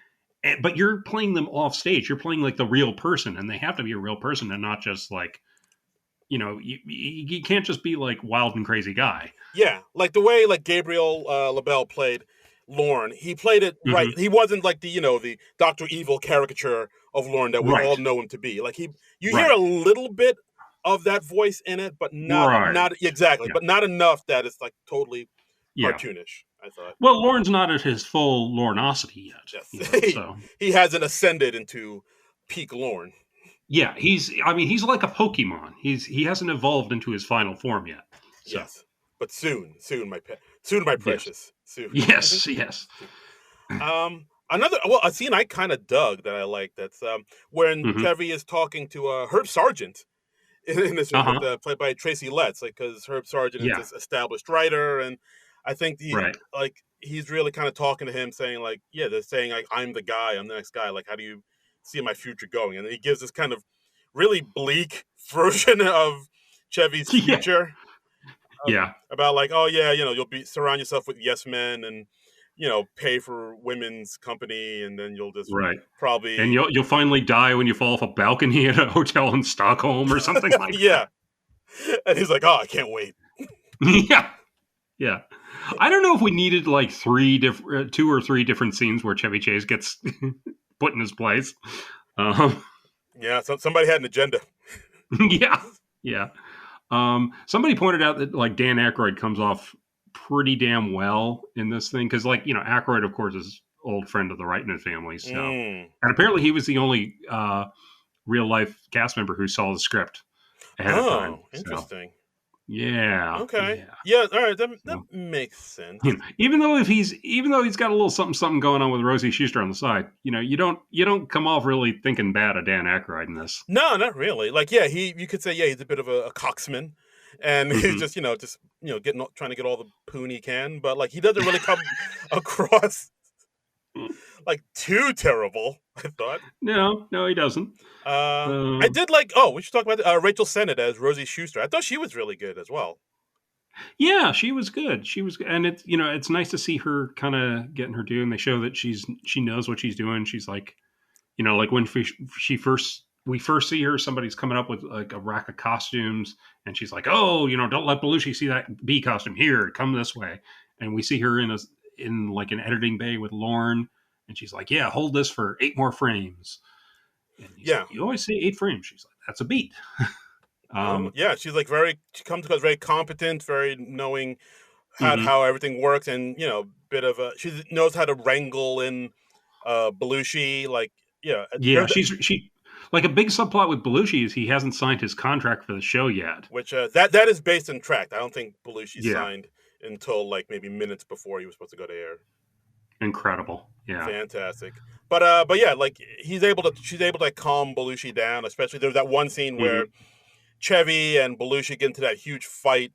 but you're playing them off stage. You're playing like the real person, and they have to be a real person and not just like, you can't just be like wild and crazy guy. Yeah, like the way like Gabriel LaBelle played Lorne, he played it right. Hmm. He wasn't like the Doctor Evil caricature of Lorne that we all Right. know him to be. Like you hear Right. a little bit of that voice in it, but Right. not exactly, Yeah. but not enough that it's like totally Yeah. cartoonish. I thought. Well, Lorne's not at his full Lornosity yet, Yes, so he hasn't ascended into peak Lorne. yeah, I mean, he's like a Pokemon. He hasn't evolved into his final form yet. So Yes, but soon, my pet, soon, my yes, precious, soon. yes, yes. Another a scene I kind of dug that I like. That's when Hmm. Chevy is talking to Herb Sargent in this Uh with huh. played by Tracy Letts, like because Herb Sargent is Yeah. this established writer, and I think Right. he's really kind of talking to him, saying like, yeah, they're saying like I'm the guy, I'm the next guy. Like, how do you see my future going? And then he gives this kind of really bleak version of Chevy's Yeah. future Yeah. about like, oh yeah, you'll be surround yourself with yes men and pay for women's company, and then you'll just Right. And probably you'll finally die when you fall off a balcony at a hotel in Stockholm or something like that. yeah. And he's like, oh, I can't wait. Yeah. Yeah. I don't know if we needed like two or three different scenes where Chevy Chase gets put in his place. Um, Yeah, somebody had an agenda. yeah. Yeah. Somebody pointed out that like Dan Aykroyd comes off pretty damn well in this thing because, like, Aykroyd, of course, is old friend of the Reitman family. So, Mm. and apparently he was the only real life cast member who saw the script ahead of time. Oh, So, interesting. yeah, Okay. yeah. Yeah, all right, that So, makes sense. even though he's got a little something going on with Rosie Schuster on the side, you don't come off really thinking bad of Dan Aykroyd in this. No, not really. Like, yeah, you could say, yeah, he's a bit of a coxman, and he's Hmm. just getting trying to get all the poon he can, but like he doesn't really come across like too terrible. I thought. No, no, he doesn't. I Um, did like. Oh, we should talk about Rachel Sennett as Rosie Schuster. I thought she was really good as well. Yeah, she was good. And it's nice to see her kind of getting her due. And they show that she knows what she's doing. She's like, like when we first see her, somebody's coming up with like a rack of costumes, and she's like, oh, don't let Belushi see that bee costume. Here, come this way. And we see her in like an editing bay with Lorne, and she's like, yeah, hold this for 8 more frames. And he's Yeah. like, you always say 8 frames. She's like, that's a beat. Oh, Um, yeah. She's like She comes across very competent, very knowing mhm. how everything works, and bit of a. She knows how to wrangle in Belushi. Like, yeah, Yeah, there's she like a big subplot with Belushi is he hasn't signed his contract for the show yet. which that is based in track. I don't think Belushi Yeah, signed until like maybe minutes before he was supposed to go to air. incredible. Yeah. Fantastic. But yeah, like she's able to like, calm Belushi down. Especially there's that one scene where Hmm. Chevy and Belushi get into that huge fight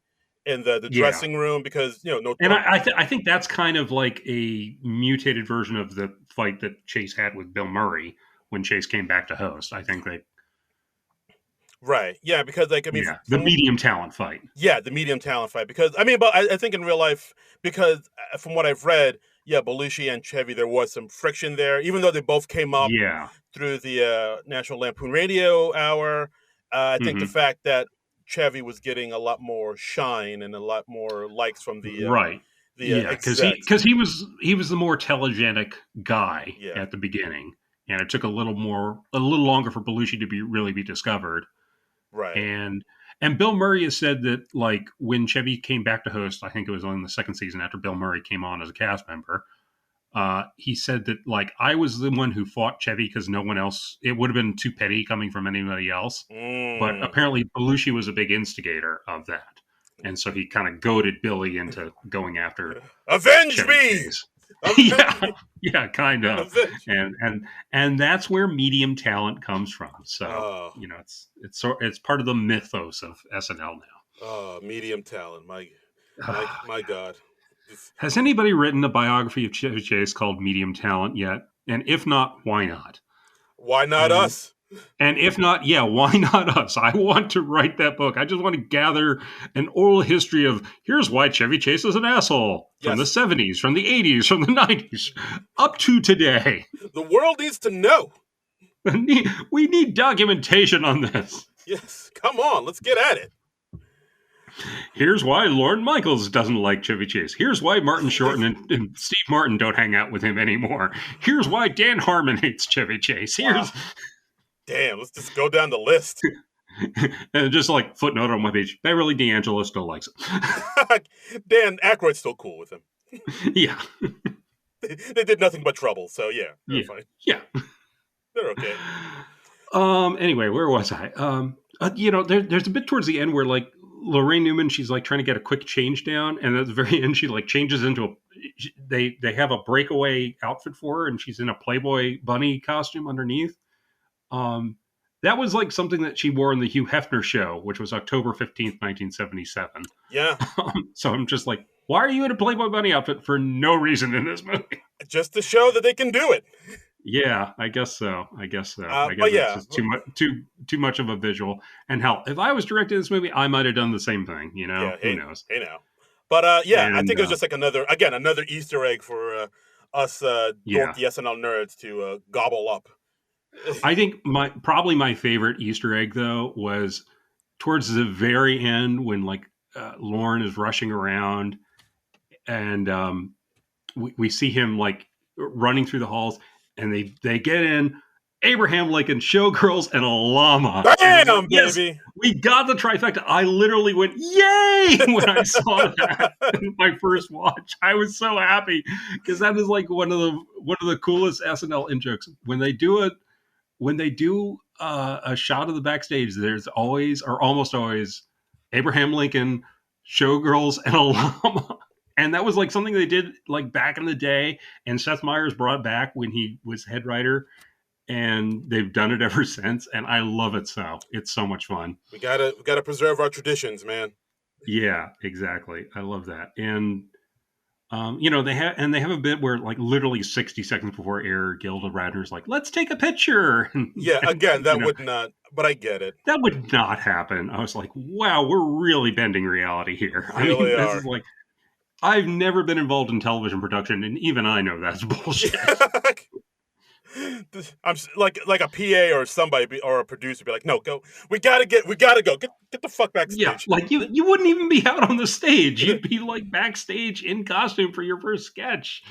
in the Yeah, dressing room because no and I think that's kind of like a mutated version of the fight that Chase had with Bill Murray when Chase came back to host. I think they right, yeah, because like I mean yeah, the from medium talent fight. yeah, the medium talent fight because I mean, but I think in real life because from what I've read, yeah, Belushi and Chevy there was some friction there, even though they both came up Yeah. through the National Lampoon Radio Hour. I think the Hmm. fact that Chevy was getting a lot more shine and a lot more likes from Right. the Yeah, because he execs. because he was the more telegenic guy Yeah, at the beginning, and it took a little longer for Belushi to be discovered. right. And Bill Murray has said that like when Chevy came back to host, I think it was on the second season after Bill Murray came on as a cast member. He said that like I was the one who fought Chevy because no one else. It would have been too petty coming from anybody else. But Mm. apparently Belushi was a big instigator of that, and so he kind of goaded Billy into going after Avenge Chevy me! Chase. Avenge Yeah, me! yeah, kind of, Avenge me! and that's where medium talent comes from. So Oh, it's part of the mythos of SNL oh, medium talent. now. My God. It's- Has anybody written a biography of Chevy Chase called Medium Talent yet? And if not, why not? Why not Um, us? And if not, yeah, why not us? I want to write that book. I just want to gather an oral history of here's why Chevy Chase is an asshole from the Yes. 70s, from the 80s, from the 90s, up to today. The world needs to know. We need documentation on this. Yes. Come on, let's get at it. Here's why Lorne Michaels doesn't like Chevy Chase. Here's why Martin Short and Steve Martin don't hang out with him anymore. Here's why Dan Harmon hates Chevy Chase. Wow. Here's Damn, let's just go down the list. and just like footnote on my page, Beverly D'Angelo still likes it. Dan Aykroyd's still cool with him. Yeah. They did nothing but trouble, so yeah, they're fine. Yeah. They're okay. Anyway, where was I? There's a bit towards the end where like Lorraine Newman, she's like trying to get a quick change down, and at the very end, she like changes into they have a breakaway outfit for her, and she's in a Playboy bunny costume underneath. That was like something that she wore in the Hugh Hefner show, which was October 15th, 1977. Yeah. So I'm just like, why are you in a Playboy bunny outfit for no reason in this movie? Just to show that they can do it. Yeah, I guess so. I guess but yeah, it's just too much of a visual. And hell, if I was directing this movie, I might have done the same thing. You know, yeah, who knows? Hey now. But yeah, And, I think it was just like another Easter egg for us dorky SNL nerds to gobble up. I think probably my favorite Easter egg though was towards the very end when like Lauren is rushing around and we see him like running through the halls and they get in Abraham Lincoln, showgirls, and a llama. Bam, like, yes, baby! We got the trifecta. I literally went yay when I saw that in my first watch. I was so happy because that is like one of the coolest SNL in jokes when they do it. When they do a shot of the backstage, there's always or almost always Abraham Lincoln, showgirls, and a llama. And that was like something they did like back in the day. And Seth Meyers brought back when he was head writer. And they've done it ever since. And I love it so. It's so much fun. We gotta preserve our traditions, man. Yeah, exactly. I love that. And they have a bit where like literally 60 seconds before air, Gilda Radner's like, let's take a picture. Yeah, again, that would not, but I get it. That would not happen. I was like, wow, we're really bending reality here. Really this is like, I've never been involved in television production, and even I know that's bullshit. I'm like a PA or somebody or a producer be like, no, go. We gotta go. Get the fuck backstage. Yeah, like you wouldn't even be out on the stage. You'd be like backstage in costume for your first sketch.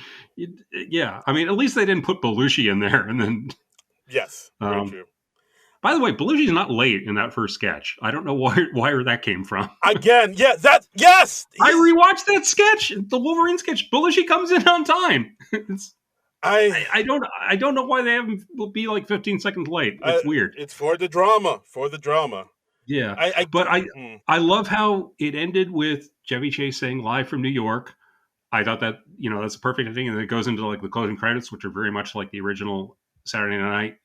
Yeah, I mean, at least they didn't put Belushi in there, and then yes, very true. By the way, Belushi's not late in that first sketch. I don't know where that came from. Again, yeah, yes. I rewatched that sketch, the Wolverine sketch. Belushi comes in on time. I don't know why they haven't be like 15 seconds late. It's weird. It's for the drama. Yeah, I love how it ended with Chevy Chase saying live from New York. I thought that that's a perfect ending, and then it goes into like the closing credits, which are very much like the original Saturday Night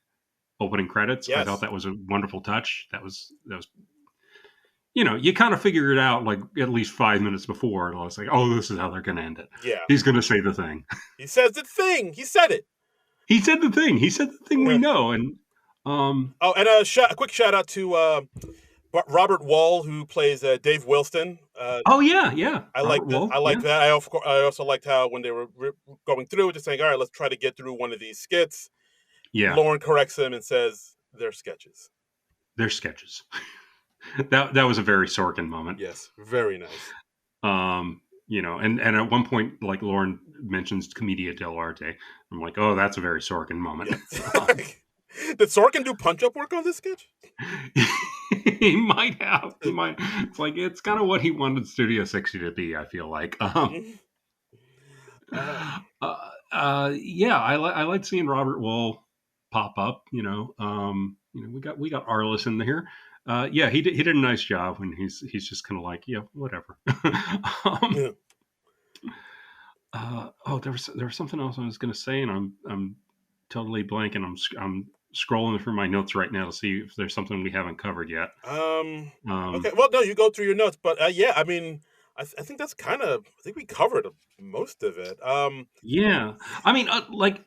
opening credits. Yes. I thought that was a wonderful touch. That was you kind of figure it out like at least 5 minutes before. And I was like, oh, this is how they're going to end it. Yeah. He's going to say the thing. He says the thing. He said it. He said the thing. He said the thing we know. And and a quick shout out to Robert Wall, who plays Dave Wilston. Yeah. I like that. I also liked how when they were going through it, just saying, all right, let's try to get through one of these skits. Yeah. Lauren corrects him and says, they're sketches. They're sketches. That was a very Sorkin moment. Yes, very nice. And at one point, like Lauren mentions Commedia dell'arte. I'm like, oh, that's a very Sorkin moment. Yes. Did Sorkin do punch-up work on this sketch? He might have. It's like it's kind of what he wanted Studio 60 to be. I feel like. I like seeing Robert Wall pop up. We got Arliss in there. He did a nice job when he's just kind of like, yeah, whatever. There was something else I was going to say, and I'm totally blank, and I'm scrolling through my notes right now to see if there's something we haven't covered yet. Okay, well, no, you go through your notes, but I mean, I think that's I think we covered most of it. Yeah, I mean, like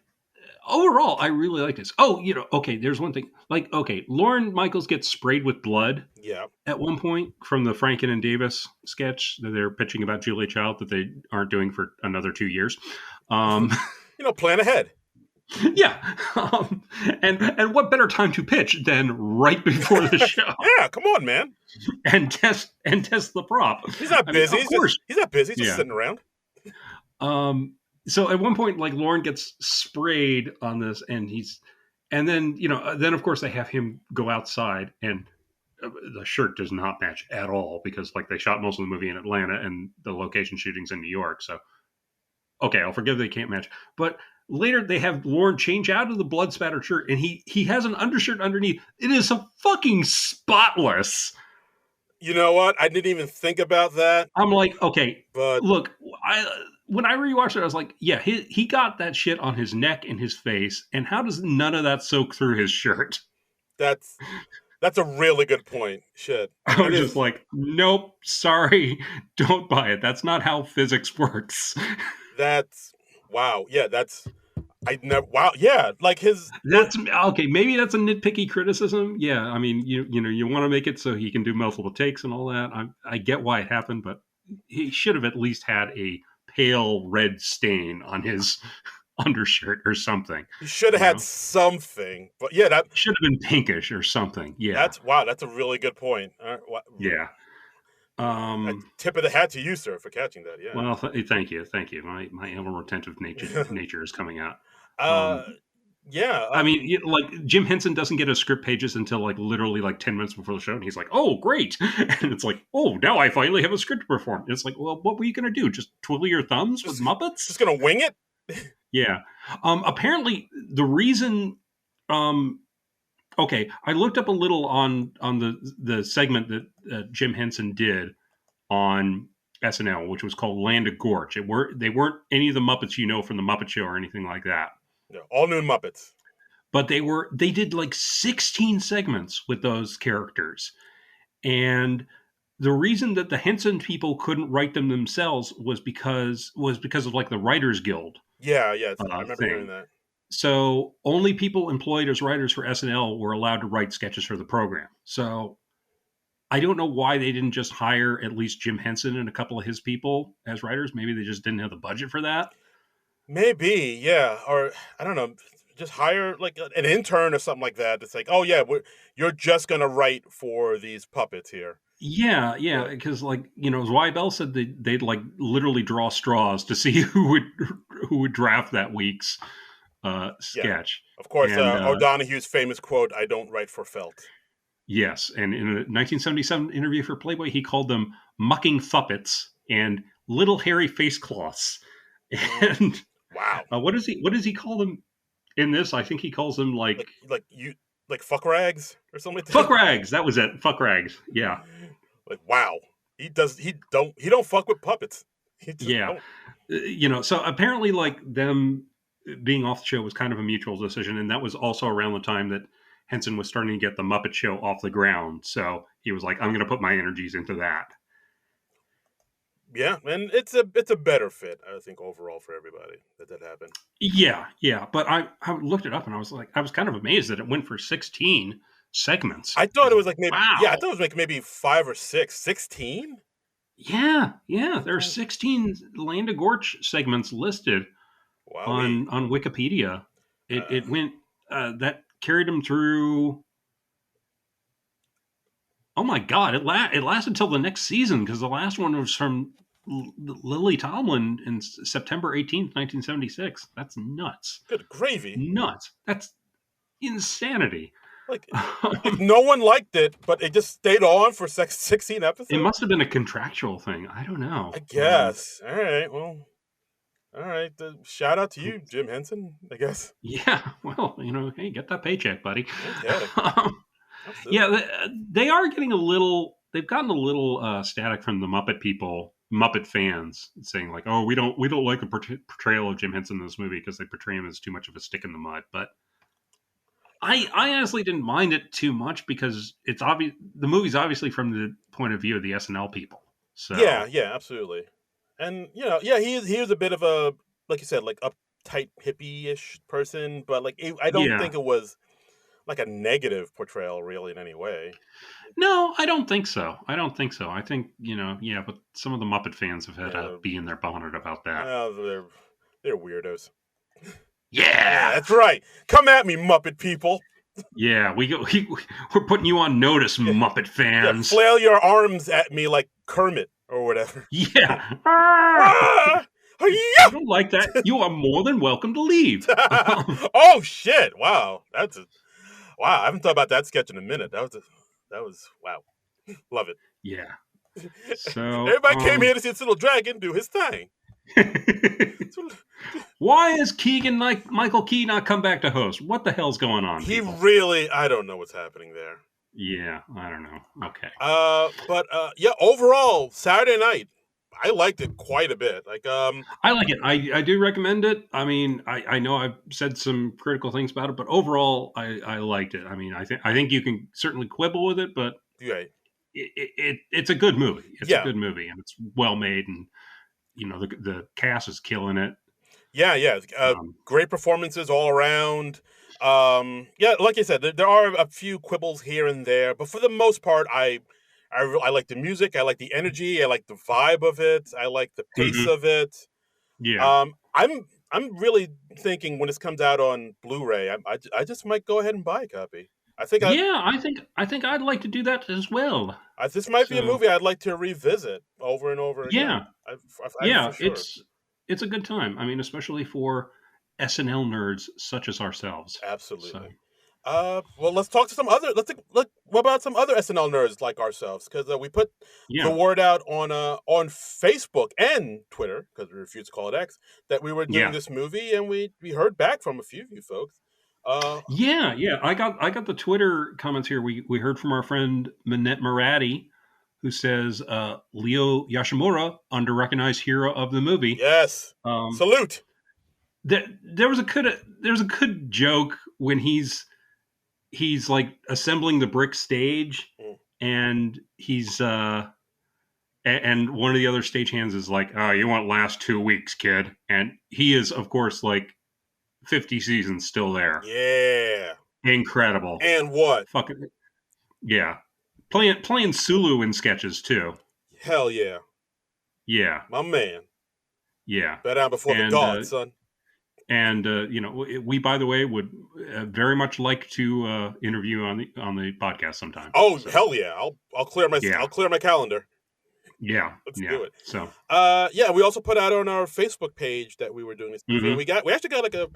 overall, I really like this. Oh, okay, there's one thing. Like, okay, Lauren Michaels gets sprayed with blood Yeah. at one point from the Franken and Davis sketch that they're pitching about Julia Child that they aren't doing for another 2 years. Um, Plan ahead. yeah, and what better time to pitch than right before the show Yeah, come on, man. and test the prop? He's not I mean, busy. of course, He's not busy. He's just yeah. sitting around. So at one point, like Lauren gets sprayed on this, and then of course they have him go outside, and the shirt does not match at all because like they shot most of the movie in Atlanta and the location shootings in New York. So okay, I'll forgive they can't match, but later they have Lauren change out of the blood spattered shirt, and he has an undershirt underneath. It is so fucking spotless. You know what? I didn't even think about that. I'm like, okay, But look, when I rewatched it, I was like, yeah, he got that shit on his neck and his face, and how does none of that soak through his shirt? that's a really good point. Shit. I That was just is like, nope, sorry, don't buy it. That's not how physics works. that's wow. Yeah, that's I never wow. Yeah, like his That's okay. Maybe that's a nitpicky criticism. Yeah, I mean, you want to make it so he can do multiple takes and all that. I get why it happened, but he should have at least had a pale red stain on his undershirt or something. he should have You had know, something. But yeah, should have been pinkish or something. Yeah, that's wow, that's a really good point. yeah. A Um, tip of the hat to you, sir, for catching that. Yeah. well, thank you, thank you. My ever retentive nature is coming out. uh, Um, yeah. I mean, like Jim Henson doesn't get his script pages until like literally like 10 minutes before the show, and he's like, "Oh, great!" And it's like, "Oh, now I finally have a script to perform." And it's like, "Well, what were you going to do? Just twiddle your thumbs with Just Muppets?" just gonna wing it. Yeah. Apparently, the reason. Um, okay, I looked up a little on the segment that Jim Henson did on SNL, which was called Land of Gorge. They weren't any of the Muppets from the Muppet Show or anything like that. Yeah, all new Muppets. But they did like 16 segments with those characters. And the reason that the Henson people couldn't write them themselves was because of like the Writers Guild Yeah, yeah. I remember hearing thing. that. So only people employed as writers for SNL were allowed to write sketches for the program. So I don't know why they didn't just hire at least Jim Henson and a couple of his people as writers. Maybe they just didn't have the budget for that. Maybe, yeah, or I don't know, just hire like an intern or something like that. It's like, oh yeah, you're just gonna write for these puppets here. Yeah, yeah, But because like Zweibel said they'd like literally draw straws to see who would draft that week's yeah, sketch, of course, and O'Donoghue's famous quote, "I don't write for felt." yes, and in a 1977 interview for Playboy, he called them mucking thuppets and little hairy face cloths. Mm, And wow, what does he call them in this? I think he calls them like like you like fuck rags or something like fuck that. rags. That was it, fuck rags. Yeah, Like wow, he don't fuck with puppets. He just yeah. don't. So apparently, like them being off the show was kind of a mutual decision, and that was also around the time that Henson was starting to get the Muppet Show off the ground. So he was like, "I'm going to put my energies into that." Yeah, and it's a better fit, I think, overall for everybody that happened. Yeah, yeah. But I looked it up, and I was kind of amazed that it went for 16 segments. I I thought was it was like, like maybe yeah, I wow. thought it was like maybe 5 or 6. 16? Yeah, yeah. There are Okay. 16 Land of Gorge segments listed Wowee. on Wikipedia. Uh, It went that carried him through. Oh my god! It lasted till the next season because the last one was from Lily Tomlin in September 18th, 1976. That's nuts. Good gravy. Nuts. That's insanity. Like no one liked it, but it just stayed on for 16 It episodes? must have been a contractual thing. I don't know. I guess. All right. Well, all right. Shout out to you, Jim Henson, I guess. Yeah. Well, hey, get that paycheck, buddy. Okay. Um, yeah, Absolutely. they are getting a little. They've gotten a little static from the Muppet people, Muppet fans, saying like, "Oh, we don't like the portrayal of Jim Henson in this movie because they portray him as too much of a stick in the mud." But I honestly didn't mind it too much because it's obvious the movie's obviously from the point of view of the SNL people. Yeah, So yeah, absolutely. And yeah, he was a bit of a like you said, like uptight hippie-ish person, but like I don't Yeah. think it was like a negative portrayal really in any way. No, I don't think so. I don't think so. I think, yeah, but some of the Muppet fans have had a Yeah, bee in their bonnet about that. well, they're weirdos. Yeah, Yeah. that's right. Come at me, Muppet people. Yeah, we're putting you on notice, Yeah, Muppet yeah, fans. flail your arms at me like Kermit or whatever. Yeah. Ah! Ah! You Hi-ya! don't like that? You are more than welcome to leave. Oh shit! Wow, wow. I haven't thought about that sketch in a minute. That was wow. Love it. Yeah. So, Everybody came here to see this little dragon do his thing. why is Keegan like Michael Key not come back to host? What the hell's going on, He people? really, I don't know what's happening there. Yeah, I don't know. Okay. But yeah, overall, Saturday night, I liked it quite a bit. Like, I like it. I do recommend it. I mean, I know I've said some critical things about it, but overall, I liked it. I mean, I think you can certainly quibble with it, but yeah, it's a good movie. It's a yeah, good movie, and it's well made, and the cast is killing it. yeah. Um, Great performances all around. Yeah, like you said, there are a few quibbles here and there, but for the most part, I like the music. I like the energy. I like the vibe of it. I like the pace mhm. of it. Yeah, I'm really thinking when this comes out on Blu-ray, I just might go ahead and buy a copy. I think yeah. I think I'd like to do that as well. this might be a So movie I'd like to revisit over and over again. yeah, I for yeah. sure. It's a good time. I mean, especially for SNL nerds such as ourselves. So Absolutely. Well, let's talk to some other. Look. What about some other SNL nerds like ourselves? Because we put the yeah, word out on Facebook and Twitter, because we refused to call it X, that we were doing yeah. this movie, and we heard back from a few of you folks. Uh, Yeah, yeah. I got the Twitter comments here. We heard from our friend Minette Marati, who says Leo Yashimura, under-recognized hero of the movie. yes. Um, Salute. there was a good joke when he's like assembling the brick stage, Mm. and and one of the other stagehands is like, "Oh, you won't last 2 weeks, kid," and he is, of course, like 50 seasons still there. Yeah. Incredible, And what? fucking yeah. Playing Sulu in sketches too. Hell yeah, Yeah, my man. yeah, Bow down before the and gods, son. we, by the way, would very much like to interview on the podcast sometime. Oh So hell yeah. yeah, I'll clear my calendar. yeah, Let's yeah. do it. So Yeah, we also put out on our Facebook page that we were doing this movie, and hmm we actually got like a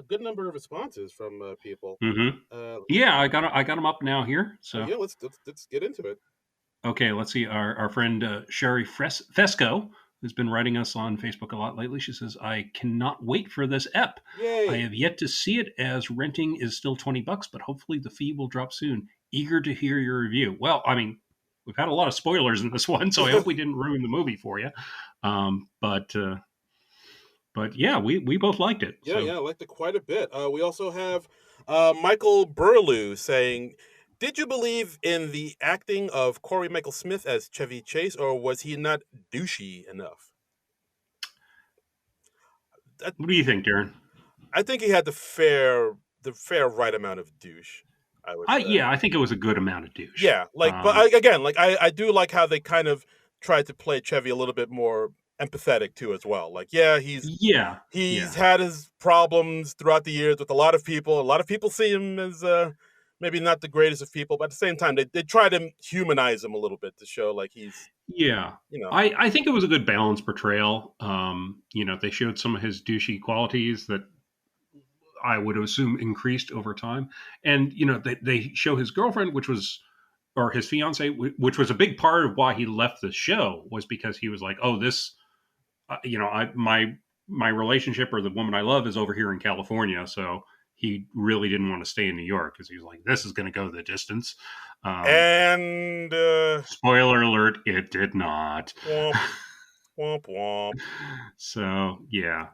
good number of responses from people. hmm Uh, yeah, I got them up now here. oh So yeah, let's get into it. okay, let's see. Our friend Sherry Fesco, who's been writing us on Facebook a lot lately, she says, I cannot wait for this ep. I Yay! have yet to see it as renting is still $20, but hopefully the fee will drop soon. Eager to hear your review. Well, I mean, we've had a lot of spoilers in this one, so I hope we didn't ruin the movie for you. But yeah, we both liked it. Yeah, So yeah, I liked it quite a bit. We also have Michael Burlew saying, "Did you believe in the acting of Corey Michael Smith as Chevy Chase, or was he not douchey enough?" I, what do you think, Darren? I think he had the fair right amount of douche. I would I say. Yeah, I think it was a good amount of douche. Yeah, like, but Um, again, like I do like how they kind of tried to play Chevy a little bit more empathetic too, as well. Like, yeah, yeah, he's yeah. had his problems throughout the years with a lot of people. A lot of people see him as maybe not the greatest of people, but at the same time, they try to humanize him a little bit to show like he's Yeah. you know I think it was a good balanced portrayal. They showed some of his douchey qualities that I would assume increased over time. And, they show his girlfriend, or his fiance, which was a big part of why he left the show, was because he was like, oh, this, my relationship or the woman I love is over here in California. So he really didn't want to stay in New York because he was like, this is going to go the distance. Um, and Spoiler alert, it did not. womp womp womp. So yeah,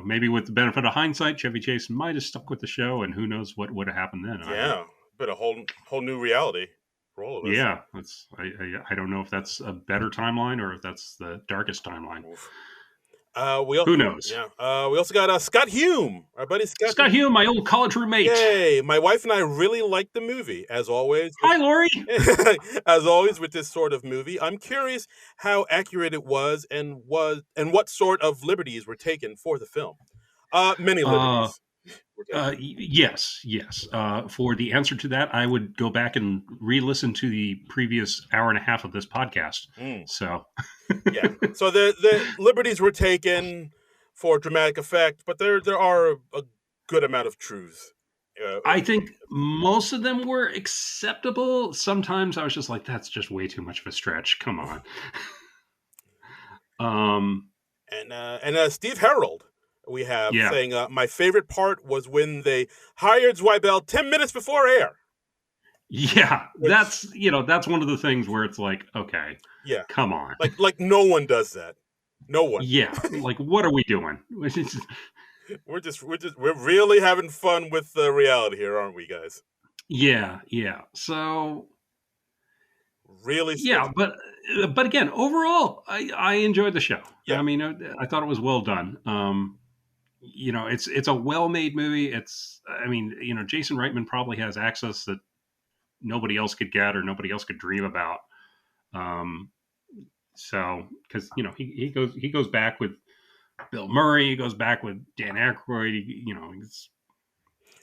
maybe with the benefit of hindsight, Chevy Chase might have stuck with the show, and who knows what would have happened then. I don't. Yeah, but a whole new reality for all of us. Yeah, I don't know if that's a better timeline or if that's the darkest timeline. Oof. We also, Who knows? yeah. We also got Scott Hume, our buddy Scott Scott Hume. Hume, my old college roommate. Yay! My wife and I really liked the movie, as always. Hi, Lori. As always with this sort of movie, I'm curious how accurate it was, and what sort of liberties were taken for the film. Many Uh, liberties were taken. yes, yes. For the answer to that, I would go back and re-listen to the previous hour and a half of this podcast. Mm, So, yeah. So the liberties were taken for dramatic effect, but there are a good amount of truth. I think most of them were acceptable. Sometimes I was just like, that's just way too much of a stretch. Come on. Um, and Steve Harold, we have yeah, saying, my favorite part was when they hired Zweibel 10 minutes before air. yeah. Which, That's one of the things where it's like, okay, yeah, come on. like no one does that. No one. Yeah, like what are we doing? We're really having fun with the reality here, aren't we, guys? Yeah, yeah. So Really yeah, sketchy. but again, overall, I enjoyed the show. Yeah, I mean, I thought it was well done. It's a well made movie. I mean, Jason Reitman probably has access that nobody else could get or nobody else could dream about. Um, so because he goes back with Bill Murray, he goes back with Dan Aykroyd.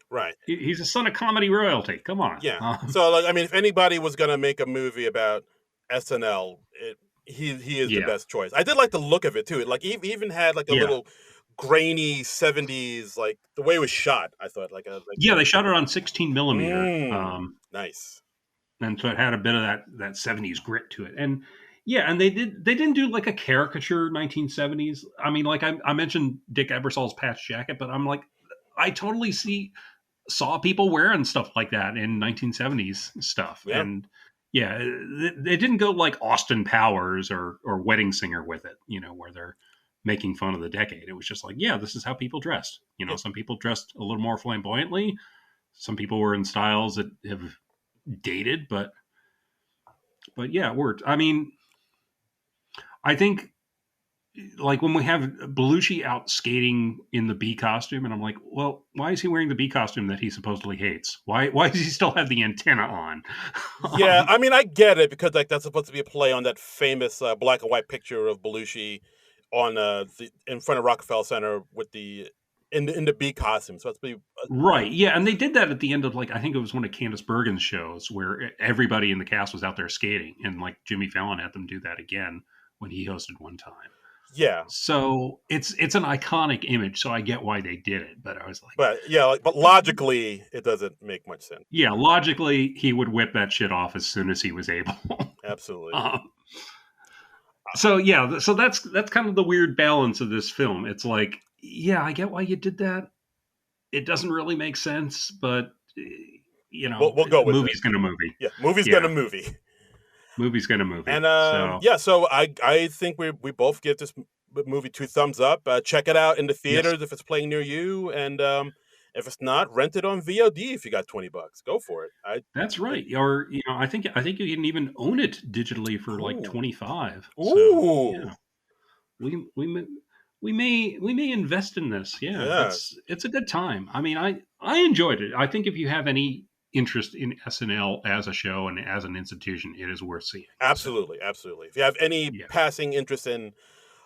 right. He's a son of comedy royalty. Come on. Yeah. So, like, I mean, if anybody was gonna make a movie about SNL, he is the Yeah, best choice. I did like the look of it too. It, like, even had like a yeah, little grainy '70s, like the way it was shot. I thought yeah. They shot it on 16 millimeter, nice. and so it had a bit of that 70s grit to it. And yeah, and they didn't do like a caricature 1970s. I mean, like I mentioned Dick Ebersol's patch jacket, but I'm like, I totally saw people wearing stuff like that in 1970s stuff. Yeah, And yeah, they didn't go like Austin Powers or Wedding Singer with it, where they're making fun of the decade. It was just like, yeah, this is how people dressed. yeah. Some people dressed a little more flamboyantly. Some people were in styles that have dated, but yeah, it worked. I mean, I think like when we have Belushi out skating in the bee costume, and I'm like, well, why is he wearing the bee costume that he supposedly hates? Why does he still have the antenna on? Yeah, I mean, I get it because like that's supposed to be a play on that famous black and white picture of Belushi on in front of Rockefeller Center with the in the bee costume. So it's be Right. Yeah, and they did that at the end of like I think it was one of Candice Bergen's shows where everybody in the cast was out there skating, and like Jimmy Fallon had them do that again when he hosted one time. yeah. So it's an iconic image, so I get why they did it. But I was like, But yeah, like, but logically, it doesn't make much sense. yeah, logically he would whip that shit off as soon as he was able. Absolutely. um, so yeah, so that's kind of the weird balance of this film. It's like, yeah, I get why you did that. It doesn't really make sense, but We'll go with it. movie's gonna movie. Yeah, movie's gonna Yeah, movie. movie's gonna movie. And So yeah, so I think we both give this movie 2 thumbs up. Check it out in the yes, theaters if it's playing near you, and if it's not, rent it on VOD if you got $20. Go for it. that's right. Or I think you can even own it digitally for like Ooh, 25. So ooh, yeah, we we may we may invest in this. Yeah, yes, it's a good time. I mean, I enjoyed it. I think if you have any interest in SNL as a show and as an institution, it is worth seeing. So absolutely, absolutely. If you have any yeah, passing interest in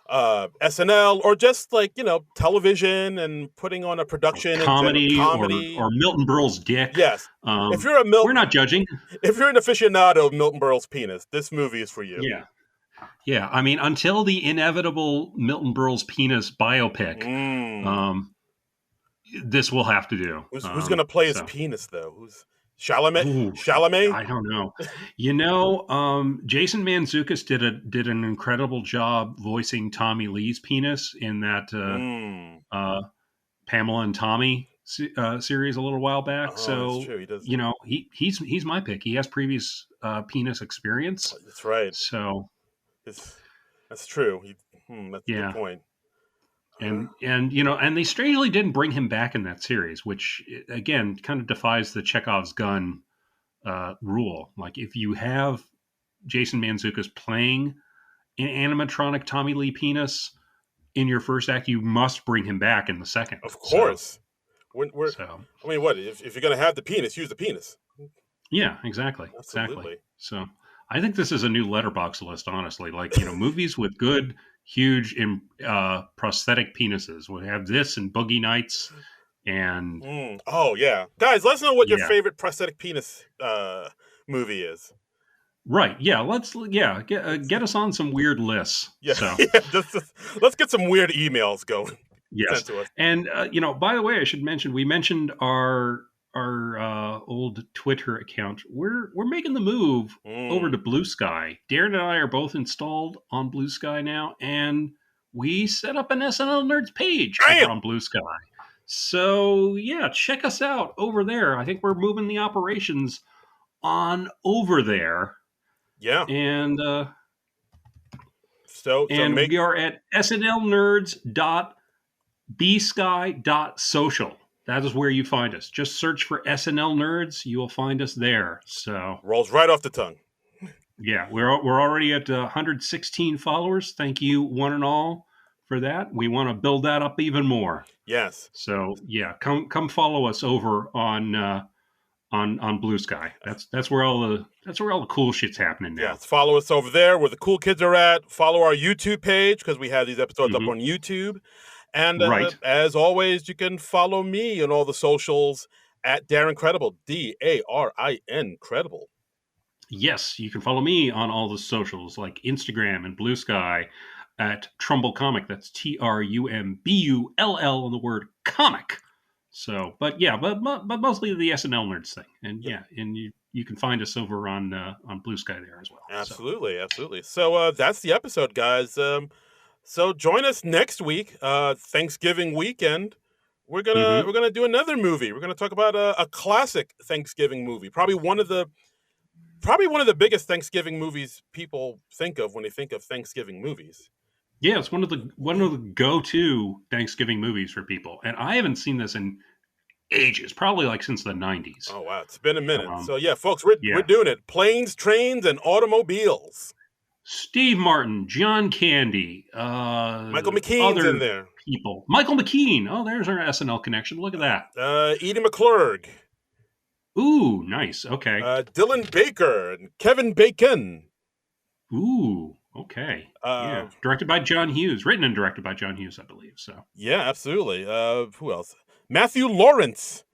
SNL or just like television and putting on a or production in general, comedy comedy. or Milton Berle's dick. Yes, if you're a We're not judging. if you're an aficionado of Milton Berle's penis, this movie is for you. Yeah. Yeah, I mean, until the inevitable Milton Berle's penis biopic, Mm. um, this will have to do. Who's gonna play his So, penis though? Who's Chalamet? ooh, Chalamet? I don't know. Jason Mantzoukas did an incredible job voicing Tommy Lee's penis in that Mm. Pamela and Tommy series a little while back. Oh, that's So true. He does. he's my pick. He has previous penis experience. That's right. So It's, that's true. That's a good yeah. point. And they strangely didn't bring him back in that series, which again kind of defies the Chekhov's gun rule. Like if you have Jason Mantzoukas playing an animatronic Tommy Lee penis, in your first act, you must bring him back in the second. Of course. So I mean, what if you're going to have the penis, use the penis. yeah, exactly. Absolutely. So I think this is a new letterbox list, honestly. Like, movies with good, huge prosthetic penises. We have this and Boogie Nights and Oh yeah, guys, let us know what your yeah. favorite prosthetic penis movie is. Right. Yeah. Get us on some weird lists. Yeah, So let's get some weird emails going. yes. Sent to us. And by the way, I should mention, we mentioned our old Twitter account. We're making the move over to Blue Sky. Darren and I are both installed on Blue Sky now, and we set up an SNL Nerds page over on Blue Sky. So yeah, check us out over there. I think we're moving the operations on over there. Yeah. And we are at snlnerds.bsky.social. That is where you find us. Just search for SNL Nerds. You will find us there. So rolls right off the tongue. Yeah, we're already at 116 followers. Thank you, one and all, for that. We want to build that up even more. Yes. So yeah, come follow us over on Blue Sky. That's where all the cool shit's happening now. Yes, follow us over there where the cool kids are at. Follow our YouTube page because we have these episodes up on YouTube. And as always, you can follow me on all the socials at Darren Credible, DARIN Credible. Yes, you can follow me on all the socials like Instagram and Blue Sky at Trumbull Comic. That's TRUMBULL on the word comic. So, but mostly the SNL Nerds thing, and and you can find us over on Blue Sky there as well. Absolutely. So that's the episode, guys. So join us next week, Thanksgiving weekend. We're gonna do another movie. We're gonna talk about a classic Thanksgiving movie, probably one of the biggest Thanksgiving movies people think of when they think of Thanksgiving movies. Yeah, it's one of the go-to Thanksgiving movies for people, and I haven't seen this in ages, probably like since the 90s. Oh wow, it's been a minute. So yeah, folks, we're doing it. Planes, Trains, and Automobiles. Steve Martin, John Candy, Michael McKean's in there. People, Michael McKean. Oh, there's our SNL connection. Look at that. Edie McClurg. Ooh, nice. Okay. Dylan Baker and Kevin Bacon. Ooh, okay. Yeah. Directed by John Hughes. Written and directed by John Hughes, I believe. So. Yeah, absolutely. Who else? Matthew Lawrence.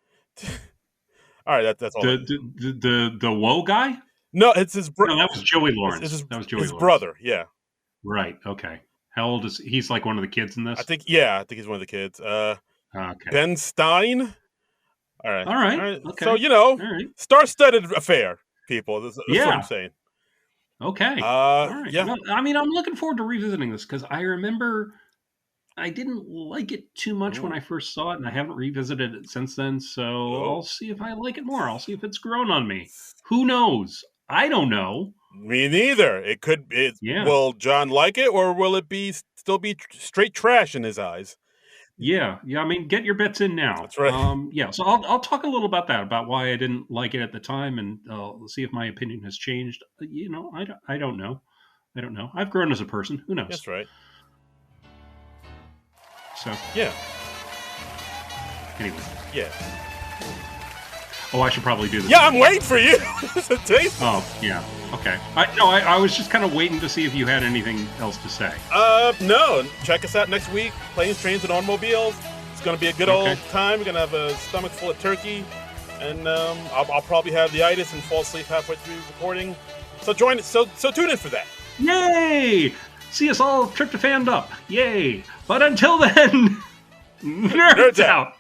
All right, that's all. The Woe guy? No, it's his brother. No, that was Joey Lawrence. That was Joey Lawrence. Brother, yeah. Right, okay. How old is he's like one of the kids in this? I think he's one of the kids. Okay. Ben Stein. All right. Okay. So, star-studded affair, people. That's what I'm saying. Okay. All right. Yeah. Well, I mean, I'm looking forward to revisiting this because I remember I didn't like it too much when I first saw it, and I haven't revisited it since then. So I'll see if I like it more. I'll see if it's grown on me. Who knows? I don't know. Me neither. It could. Will John like it, or will it still be straight trash in his eyes? Yeah. I mean, get your bets in now. That's right. So I'll talk a little about that, about why I didn't like it at the time, and I'll see if my opinion has changed. I don't know. I've grown as a person. Who knows? That's right. So yeah. Anyway. Yeah. Oh, I should probably do this. Yeah, I'm waiting for you. Oh, yeah. Okay. I was just kind of waiting to see if you had anything else to say. No. Check us out next week. Planes, Trains, and Automobiles. It's going to be a good old time. We're going to have a stomach full of turkey, and I'll probably have the itis and fall asleep halfway through recording. So join it. So tune in for that. Yay! See us all tryptophaned up. Yay! But until then, nerds out.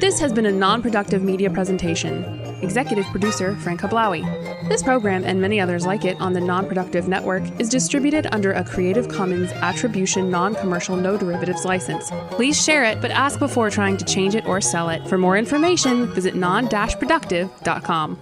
This has been a non-productive media presentation. Executive producer Frank Hablawi. This program and many others like it on the Non-Productive Network is distributed under a Creative Commons Attribution Non-Commercial No Derivatives license. Please share it, but ask before trying to change it or sell it. For more information, visit non-productive.com.